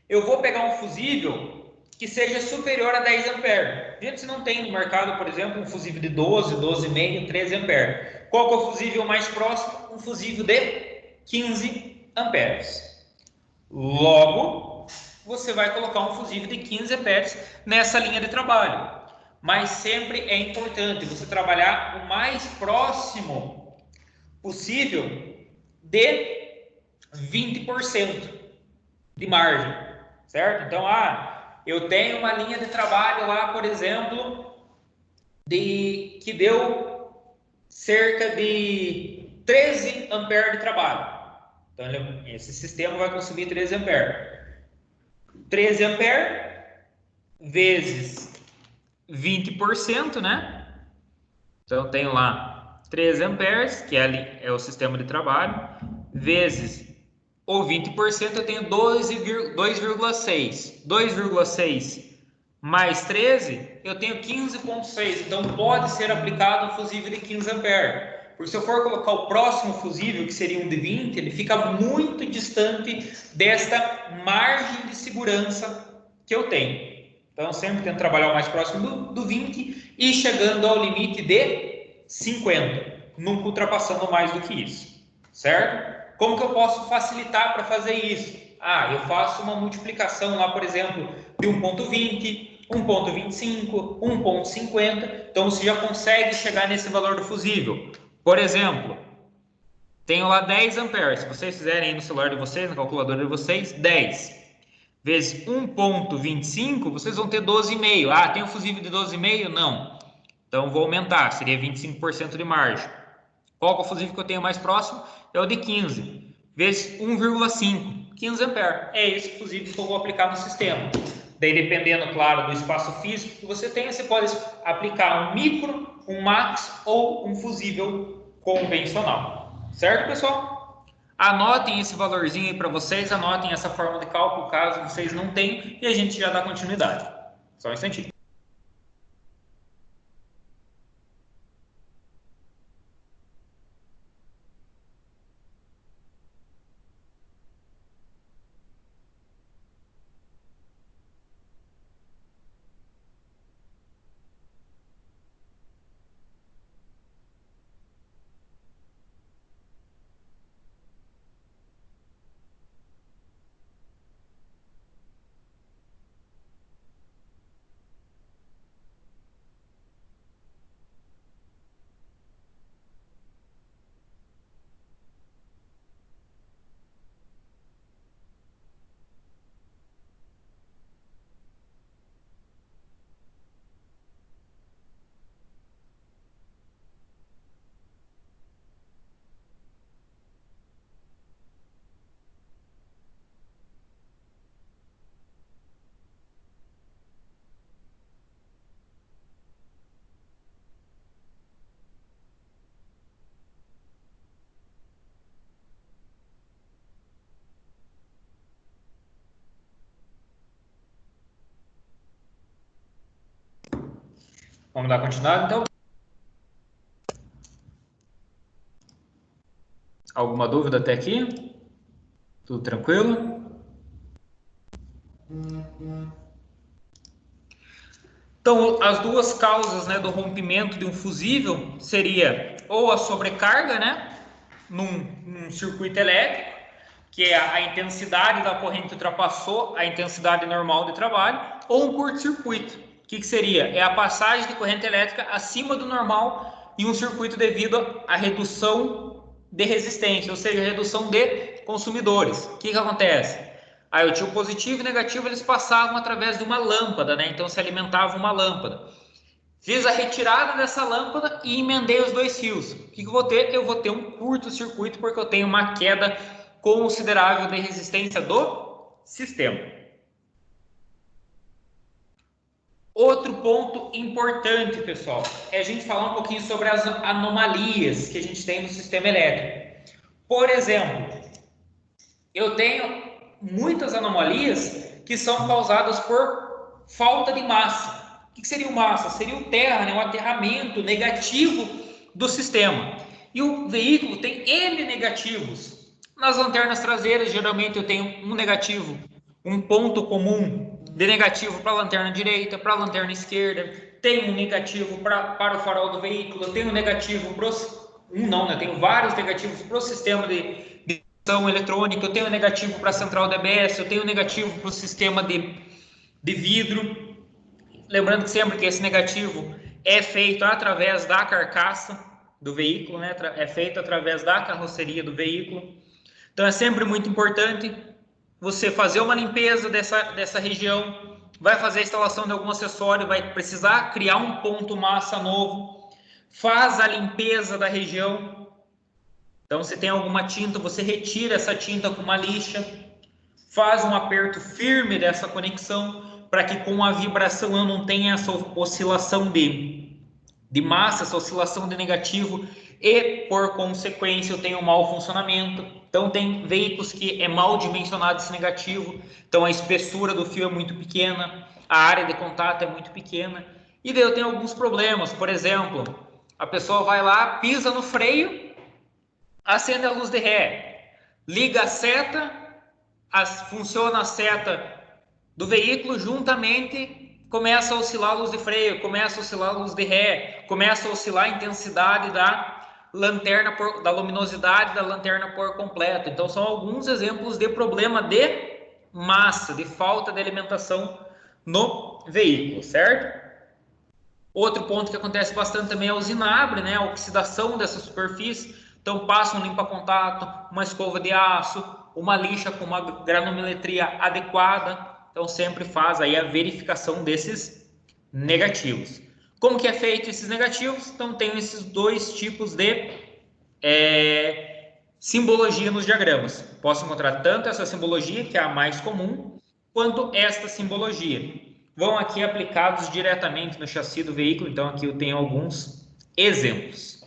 Eu vou pegar um fusível que seja superior a 10 ampere. A gente não tem no mercado, por exemplo, um fusível de 12, 12,5, 13 ampere. Qual que é o fusível mais próximo? Um fusível de 15 amperes. Logo, você vai colocar um fusível de 15 amperes nessa linha de trabalho. Mas sempre é importante você trabalhar o mais próximo possível de 20% de margem, certo? Então, eu tenho uma linha de trabalho lá, por exemplo, que deu cerca de 13 amperes de trabalho. Então, esse sistema vai consumir 13 amperes. 13 amperes vezes 20%, né? Então, eu tenho lá 13 amperes, que é o sistema de trabalho, vezes o 20%, eu tenho 2,6. 2,6 mais 13, eu tenho 15,6. Então, pode ser aplicado um fusível de 15 amperes. Porque se eu for colocar o próximo fusível, que seria um de 20, ele fica muito distante desta margem de segurança que eu tenho. Então, sempre tento trabalhar o mais próximo do 20 e chegando ao limite de 50, nunca ultrapassando mais do que isso, certo? Como que eu posso facilitar para fazer isso? Eu faço uma multiplicação lá, por exemplo, de 1,20, 1,25, 1,50, então você já consegue chegar nesse valor do fusível. Por exemplo, tenho lá 10 amperes, se vocês fizerem aí no celular de vocês, na calculadora de vocês, 10 vezes 1,25, vocês vão ter 12,5. Tem um fusível de 12,5? Não. Então, vou aumentar, seria 25% de margem. Qual que é o fusível que eu tenho mais próximo? É o de 15, vezes 1,5, 15 amperes. É esse fusível que eu vou aplicar no sistema. Daí, dependendo, claro, do espaço físico que você tenha, você pode aplicar um micro, um max ou um fusível convencional. Certo, pessoal? Anotem esse valorzinho aí para vocês, anotem essa forma de cálculo, caso vocês não tenham, e a gente já dá continuidade. Só um instantinho. Vamos dar continuidade, então. Alguma dúvida até aqui? Tudo tranquilo? Então, as duas causas, né, do rompimento de um fusível seria ou a sobrecarga, né, num circuito elétrico, que é a intensidade da corrente ultrapassou a intensidade normal de trabalho, ou um curto-circuito. O que seria? É a passagem de corrente elétrica acima do normal em um circuito devido à redução de resistência, ou seja, redução de consumidores. O que acontece? Aí eu tinha o positivo e o negativo, eles passavam através de uma lâmpada, né? Então se alimentava uma lâmpada. Fiz a retirada dessa lâmpada e emendei os dois fios. O que eu vou ter? Eu vou ter um curto-circuito porque eu tenho uma queda considerável de resistência do sistema. Outro ponto importante, pessoal, é a gente falar um pouquinho sobre as anomalias que a gente tem no sistema elétrico. Por exemplo, eu tenho muitas anomalias que são causadas por falta de massa. O que seria o massa? Seria o terra, né? Um aterramento negativo do sistema. E o veículo tem N negativos. Nas lanternas traseiras, geralmente eu tenho um negativo, um ponto comum de negativo para a lanterna direita, para a lanterna esquerda. Tenho um negativo para o farol do veículo. Eu tenho um negativo para tenho vários negativos para o sistema de eletrônica. Eu tenho negativo para a central DBS, eu tenho negativo para o sistema de vidro. Lembrando que sempre que esse negativo é feito através da carcaça do veículo, né? É feito através da carroceria do veículo. Então é sempre muito importante você fazer uma limpeza dessa região, vai fazer a instalação de algum acessório, vai precisar criar um ponto massa novo, faz a limpeza da região. Então, se tem alguma tinta, você retira essa tinta com uma lixa, faz um aperto firme dessa conexão, para que com a vibração eu não tenha essa oscilação de massa, essa oscilação de negativo, e por consequência eu tenho um mau funcionamento. Então tem veículos que é mal dimensionado esse negativo, então a espessura do fio é muito pequena, a área de contato é muito pequena, e daí eu tenho alguns problemas. Por exemplo, a pessoa vai lá, pisa no freio, acende a luz de ré, liga a seta, funciona a seta do veículo, juntamente começa a oscilar a luz de freio, começa a oscilar a luz de ré, começa a oscilar a intensidade da lanterna, da luminosidade da lanterna por completo. Então são alguns exemplos de problema de massa, de falta de alimentação no veículo, certo? Outro ponto que acontece bastante também é o zinabre, né? A oxidação dessa superfície. Então passa um limpa-contato, uma escova de aço, uma lixa com uma granulometria adequada. Então sempre faz aí a verificação desses negativos. Como que é feito esses negativos? Então tem esses dois tipos de simbologia nos diagramas. Posso encontrar tanto essa simbologia, que é a mais comum, quanto esta simbologia. Vão aqui aplicados diretamente no chassi do veículo. Então aqui eu tenho alguns exemplos.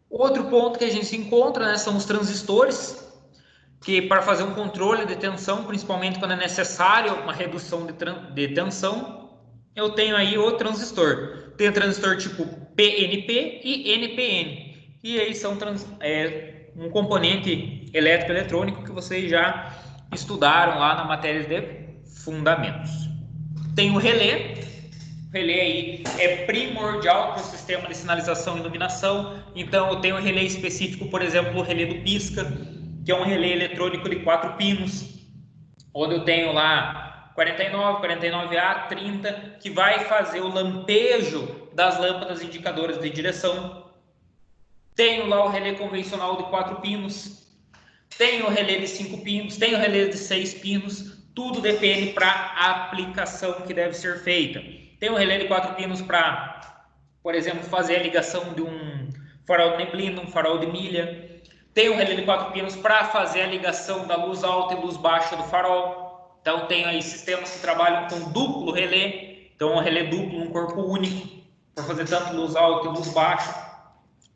Outro ponto que a gente se encontra, né, são os transistores, que para fazer um controle de tensão, principalmente quando é necessário uma redução de tensão, eu tenho aí o transistor. Tem transistor tipo PNP e NPN. E aí são um componente elétrico-eletrônico que vocês já estudaram lá na matéria de fundamentos. Tem o relé. O relé aí é primordial para o sistema de sinalização e iluminação. Então eu tenho um relé específico, por exemplo, o relé do pisca, que é um relé eletrônico de 4 pinos, onde eu tenho lá 49, 49A, 30, que vai fazer o lampejo das lâmpadas indicadoras de direção. Tenho lá o relé convencional de 4 pinos, tenho o relé de 5 pinos, tenho o relé de 6 pinos, tudo depende para a aplicação que deve ser feita. Tem um relé de 4 pinos para, por exemplo, fazer a ligação de um farol de neblina, um farol de milha. Tem um relé de 4 pinos para fazer a ligação da luz alta e luz baixa do farol. Então, tem aí sistemas que trabalham com duplo relé. Então, um relé duplo, um corpo único, para fazer tanto luz alta e luz baixa.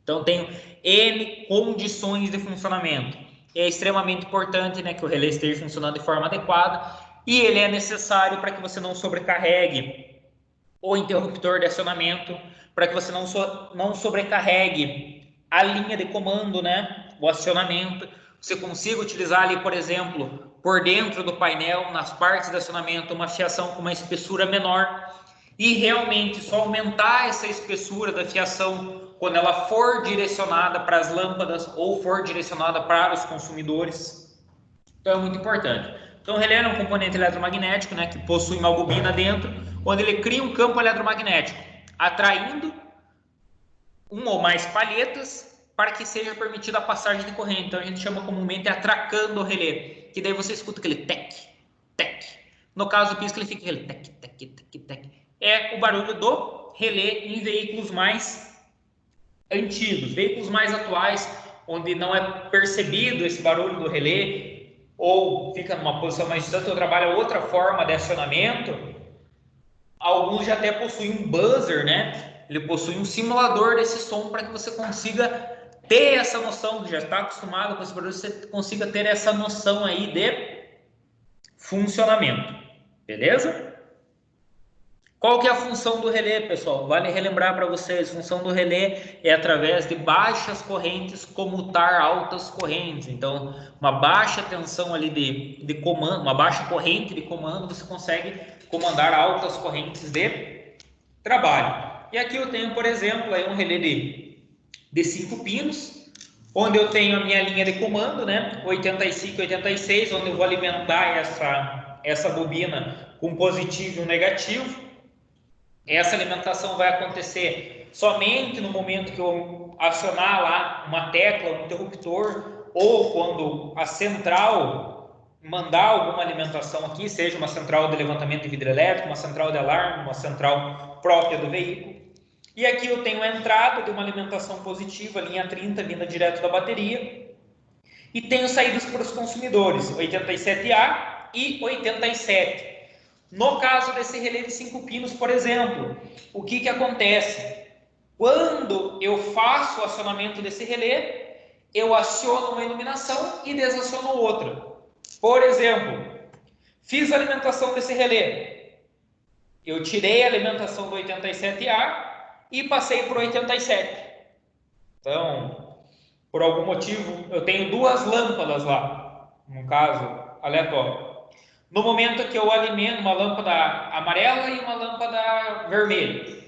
Então, tenho N condições de funcionamento. É extremamente importante, né, que o relé esteja funcionando de forma adequada. E ele é necessário para que você não sobrecarregue o interruptor de acionamento, para que você não sobrecarregue a linha de comando, né? O acionamento. Você consiga utilizar ali, por exemplo, por dentro do painel, nas partes de acionamento, uma fiação com uma espessura menor. E realmente só aumentar essa espessura da fiação quando ela for direcionada para as lâmpadas ou for direcionada para os consumidores. Então é muito importante. Então o relé é um componente eletromagnético, né, que possui uma bobina dentro, onde ele cria um campo eletromagnético, atraindo uma ou mais palhetas para que seja permitida a passagem de corrente. Então a gente chama comumente atracando o relé, que daí você escuta aquele tec, tec. No caso do pisca, ele fica aquele tec, tec, tec, tec. É o barulho do relé em veículos mais antigos, veículos mais atuais, onde não é percebido esse barulho do relé, ou fica numa posição mais distante, ou trabalha outra forma de acionamento. Alguns já até possuem um buzzer, né? Ele possui um simulador desse som para que você consiga ter essa noção, já está acostumado com esse barulho, você consiga ter essa noção aí de funcionamento, beleza? Qual que é a função do relé, pessoal? Vale relembrar para vocês, a função do relé é através de baixas correntes comutar altas correntes. Então, uma baixa tensão ali de comando, uma baixa corrente de comando, você consegue comandar altas correntes de trabalho. E aqui eu tenho, por exemplo, aí um relé de 5 pinos, onde eu tenho a minha linha de comando, né? 85 e 86, onde eu vou alimentar essa bobina com positivo e um negativo. Essa alimentação vai acontecer somente no momento que eu acionar lá uma tecla, um interruptor, ou quando a central mandar alguma alimentação aqui, seja uma central de levantamento de vidro elétrico, uma central de alarme, uma central própria do veículo. E aqui eu tenho a entrada de uma alimentação positiva, linha 30, vinda direto da bateria. E tenho saídas para os consumidores, 87A e 87. No caso desse relé de 5 pinos, por exemplo, o que acontece? Quando eu faço o acionamento desse relé, eu aciono uma iluminação e desaciono outra. Por exemplo, fiz a alimentação desse relé. Eu tirei a alimentação do 87A e passei para o 87. Então, por algum motivo, eu tenho duas lâmpadas lá, no caso, aleatório. No momento que eu alimento uma lâmpada amarela e uma lâmpada vermelha.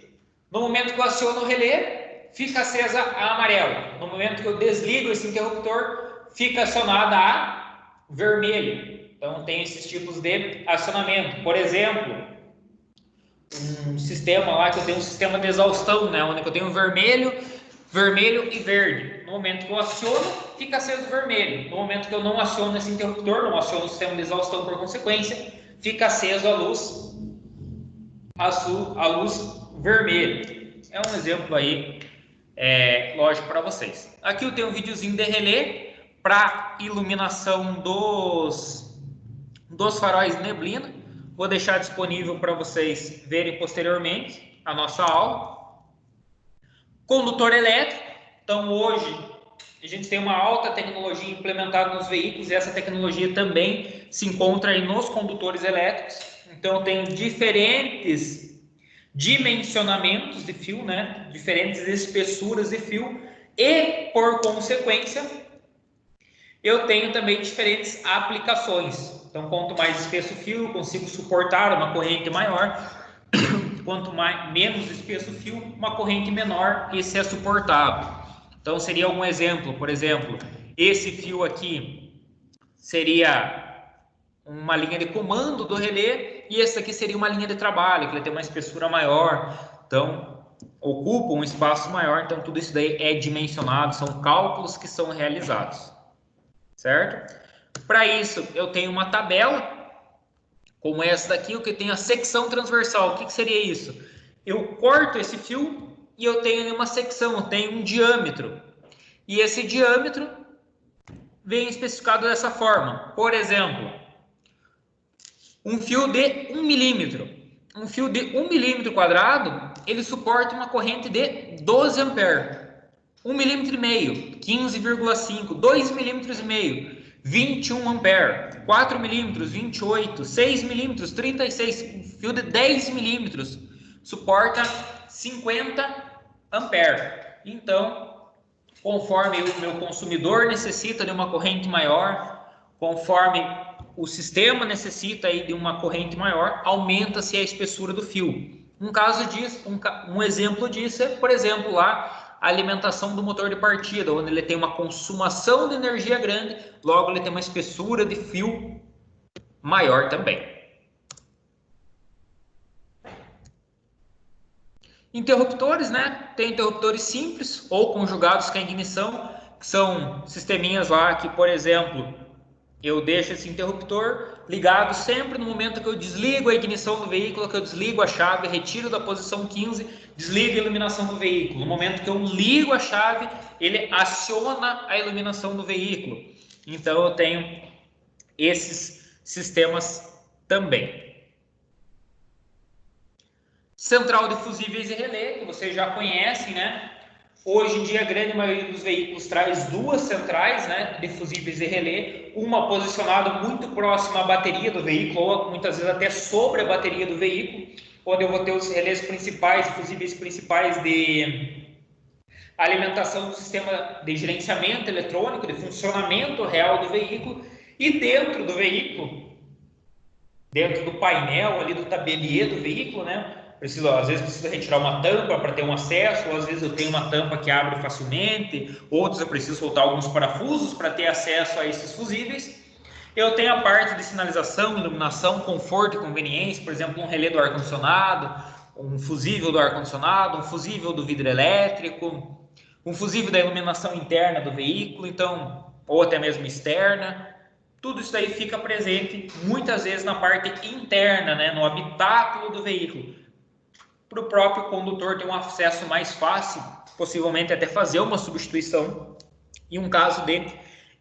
No momento que eu aciono o relé, fica acesa a amarela. No momento que eu desligo esse interruptor, fica acionada a vermelha. Então, tem esses tipos de acionamento. Por exemplo, um sistema lá que eu tenho um sistema de exaustão, né? Onde eu tenho vermelho e verde. No momento que eu aciono, fica aceso vermelho. No momento que eu não aciono esse interruptor, não aciono o sistema de exaustão por consequência, fica aceso a luz azul, a luz vermelha. É um exemplo aí, lógico, para vocês. Aqui eu tenho um videozinho de relé para iluminação dos faróis de neblina. Vou deixar disponível para vocês verem posteriormente a nossa aula. Condutor elétrico. Então, hoje, a gente tem uma alta tecnologia implementada nos veículos e essa tecnologia também se encontra aí nos condutores elétricos. Então, tem diferentes dimensionamentos de fio, né? Diferentes espessuras de fio e, por consequência, eu tenho também diferentes aplicações. Então, quanto mais espesso o fio, eu consigo suportar uma corrente maior. Quanto menos espesso o fio, uma corrente menor, esse é suportável. Então, seria algum exemplo. Por exemplo, esse fio aqui seria uma linha de comando do relé e esse aqui seria uma linha de trabalho, que ele tem uma espessura maior. Então, ocupa um espaço maior. Então, tudo isso daí é dimensionado, são cálculos que são realizados. Certo? Para isso, eu tenho uma tabela como essa daqui, o que tem a secção transversal. O que seria isso? Eu corto esse fio e eu tenho uma secção, eu tenho um diâmetro. E esse diâmetro vem especificado dessa forma. Por exemplo, um fio de 1 milímetro. Um fio de 1 milímetro quadrado, ele suporta uma corrente de 12 amperes. 1,5 milímetro, 15,5, 2,5 milímetros. 21 ampere, 4 milímetros, 28, 6 milímetros, 36, fio de 10 milímetros, suporta 50 ampere. Então, conforme o meu consumidor necessita de uma corrente maior, conforme o sistema necessita aí de uma corrente maior, aumenta-se a espessura do fio. Um exemplo disso é, por exemplo, lá a alimentação do motor de partida, onde ele tem uma consumação de energia grande, logo ele tem uma espessura de fio maior também. Interruptores, né? Tem interruptores simples ou conjugados com a ignição, que são sisteminhas lá que, por exemplo, eu deixo esse interruptor ligado sempre no momento que eu desligo a ignição do veículo, que eu desligo a chave, retiro da posição 15, desligo a iluminação do veículo. No momento que eu ligo a chave, ele aciona a iluminação do veículo. Então eu tenho esses sistemas também. Central de fusíveis e relé, que vocês já conhecem, né? Hoje em dia, a grande maioria dos veículos traz duas centrais, né, de fusíveis e relé, uma posicionada muito próxima à bateria do veículo, ou muitas vezes até sobre a bateria do veículo, onde eu vou ter os relés principais, fusíveis principais de alimentação do sistema de gerenciamento eletrônico, de funcionamento real do veículo, e dentro do veículo, dentro do painel ali do tabelier do veículo, né? Às vezes preciso retirar uma tampa para ter um acesso, ou às vezes eu tenho uma tampa que abre facilmente, outros eu preciso soltar alguns parafusos para ter acesso a esses fusíveis. Eu tenho a parte de sinalização, iluminação, conforto e conveniência, por exemplo, um relé do ar-condicionado, um fusível do ar-condicionado, um fusível do vidro elétrico, um fusível da iluminação interna do veículo, então, ou até mesmo externa. Tudo isso daí fica presente muitas vezes na parte interna, né, no habitáculo do veículo, para o próprio condutor ter um acesso mais fácil, possivelmente até fazer uma substituição em um caso de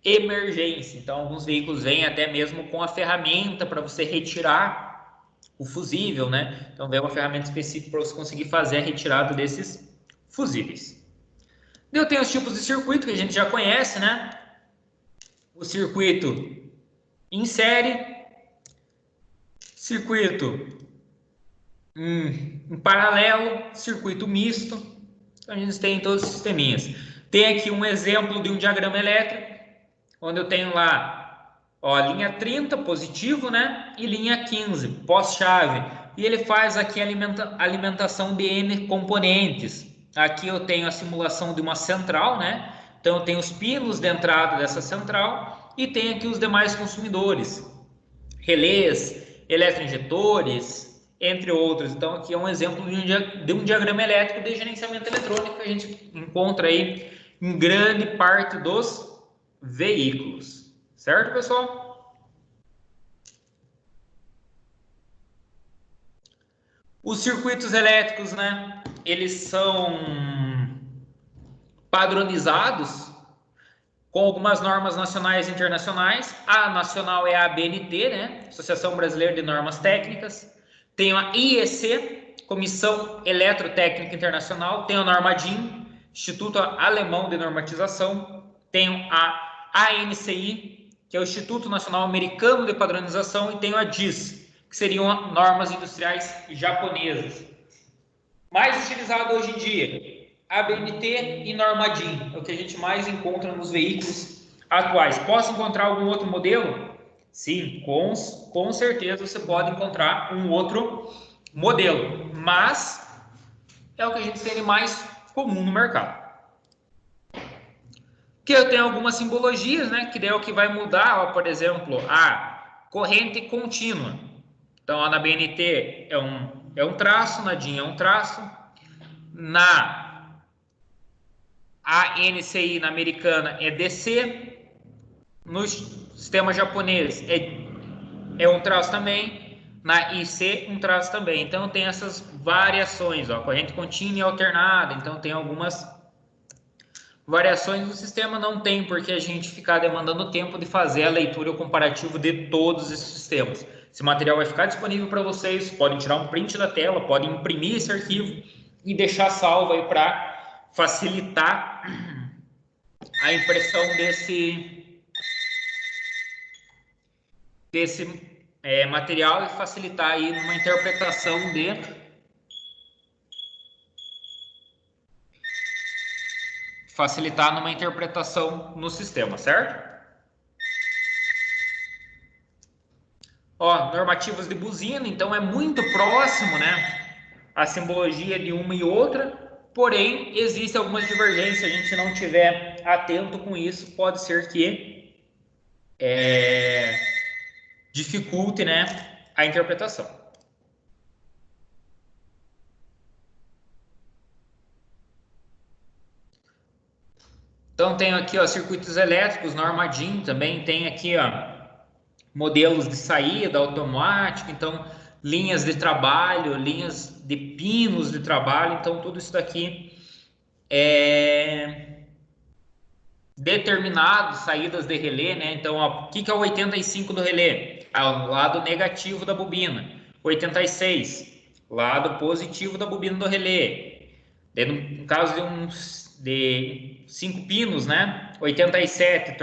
emergência. Então, alguns veículos vêm até mesmo com a ferramenta para você retirar o fusível, né? Então, vem uma ferramenta específica para você conseguir fazer a retirada desses fusíveis. Eu tenho os tipos de circuito que a gente já conhece, né? O circuito em série, circuito em paralelo, circuito misto. Então, a gente tem todos os sisteminhas. Tem aqui um exemplo de um diagrama elétrico, onde eu tenho lá, ó, linha 30, positivo, né? E linha 15, pós-chave. E ele faz aqui a alimentação de N componentes. Aqui eu tenho a simulação de uma central, né? Então, eu tenho os pinos de entrada dessa central e tem aqui os demais consumidores. Relés, eletroinjetores, entre outros. Então, aqui é um exemplo de um diagrama elétrico de gerenciamento eletrônico que a gente encontra aí em grande parte dos veículos. Certo, pessoal? Os circuitos elétricos, né? Eles são padronizados com algumas normas nacionais e internacionais. A nacional é a ABNT, né? Associação Brasileira de Normas Técnicas. Tem a IEC, Comissão Eletrotécnica Internacional. Tem a norma DIN, Instituto Alemão de Normatização. Tem a ANCI, que é o Instituto Nacional Americano de Padronização. E tem a DIS, que seriam normas industriais japonesas. Mais utilizado hoje em dia, ABNT e norma DIN, é o que a gente mais encontra nos veículos atuais. Posso encontrar algum outro modelo? Sim, com certeza você pode encontrar um outro modelo, mas é o que a gente tem mais comum no mercado. Que eu tenho algumas simbologias, né? Que daí é o que vai mudar, ó, por exemplo, a corrente contínua. Então, ó, na BNT é um traço, na DIN é um traço, na ANCI, na americana, é DC, no sistema japonês é um traço também, na IC um traço também. Então tem essas variações, ó, corrente contínua e alternada, então tem algumas variações do sistema, não tem porque a gente ficar demandando tempo de fazer a leitura e o comparativo de todos esses sistemas. Esse material vai ficar disponível para vocês, podem tirar um print da tela, podem imprimir esse arquivo e deixar salvo aí para facilitar a impressão desse material e facilitar aí numa interpretação no sistema, certo? Ó, normativas de buzina, então é muito próximo, né, a simbologia de uma e outra, porém, existem algumas divergências. Se a gente não tiver atento com isso, pode ser que dificulte, né, a interpretação. Então, tenho aqui, ó, circuitos elétricos, norma DIN, também tem aqui, ó, modelos de saída automática, então linhas de trabalho, linhas de pinos de trabalho, então tudo isso daqui é determinado, saídas de relé, né? Então, ó, o que é o 85 do relé? É o lado negativo da bobina. 86, lado positivo da bobina do relé. No caso de 5 pinos, né? 87,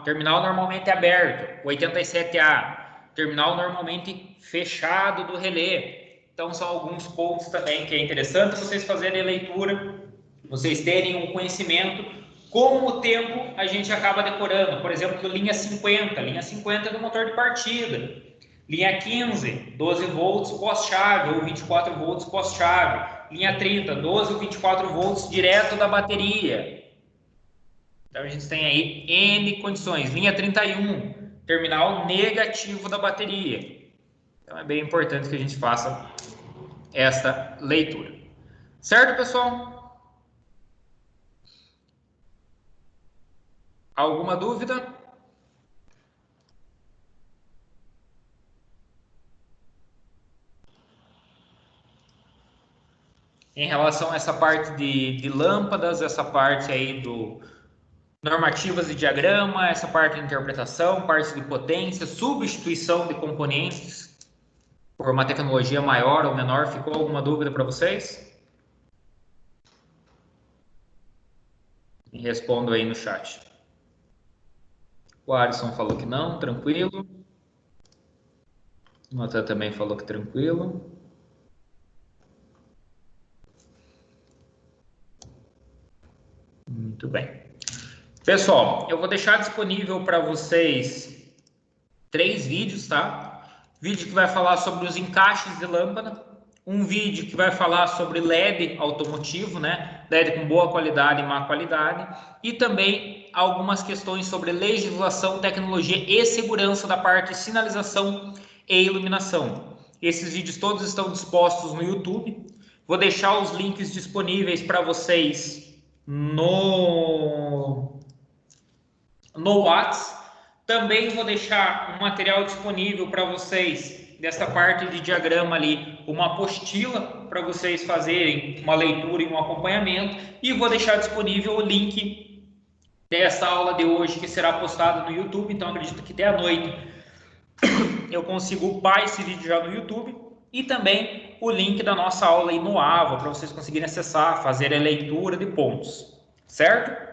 terminal normalmente aberto. 87A, terminal normalmente fechado do relé. Então, são alguns pontos também que é interessante vocês fazerem a leitura, vocês terem um conhecimento. Com o tempo, a gente acaba decorando. Por exemplo, linha 50 é do motor de partida. Linha 15, 12 volts pós-chave ou 24 volts pós-chave. Linha 30, 12 ou 24 volts direto da bateria. Então, a gente tem aí N condições. Linha 31, terminal negativo da bateria. Então, é bem importante que a gente faça esta leitura. Certo, pessoal? Alguma dúvida? Em relação a essa parte de lâmpadas, essa parte aí do normativas de diagrama, essa parte de interpretação, parte de potência, substituição de componentes por uma tecnologia maior ou menor, ficou alguma dúvida para vocês? E respondo aí no chat. O Alisson falou que não, tranquilo. O Natan também falou que tranquilo. Muito bem. Pessoal, eu vou deixar disponível para vocês 3 vídeos, tá? Vídeo que vai falar sobre os encaixes de lâmpada, um vídeo que vai falar sobre LED automotivo, né? LED com boa qualidade e má qualidade, e também algumas questões sobre legislação, tecnologia e segurança da parte de sinalização e iluminação. Esses vídeos todos estão dispostos no YouTube. Vou deixar os links disponíveis para vocês no WhatsApp. Também vou deixar um material disponível para vocês dessa parte de diagrama ali, uma apostila para vocês fazerem uma leitura e um acompanhamento, e vou deixar disponível o link dessa aula de hoje que será postado no YouTube. Então acredito que até à noite eu consigo upar esse vídeo já no YouTube, e também o link da nossa aula aí no AVA para vocês conseguirem acessar, fazer a leitura de pontos, certo?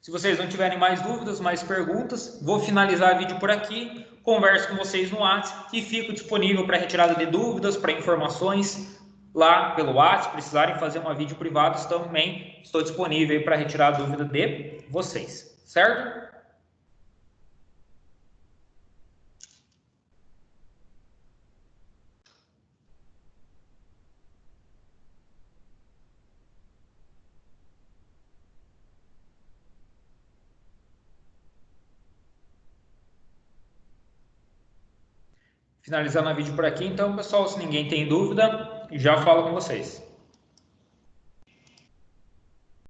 Se vocês não tiverem mais dúvidas, mais perguntas, vou finalizar o vídeo por aqui, converso com vocês no WhatsApp e fico disponível para retirada de dúvidas, para informações lá pelo WhatsApp. Se precisarem fazer uma vídeo privado, também estou disponível para retirar a dúvida de vocês, certo? Finalizando o vídeo por aqui, então, pessoal, se ninguém tem dúvida, já falo com vocês.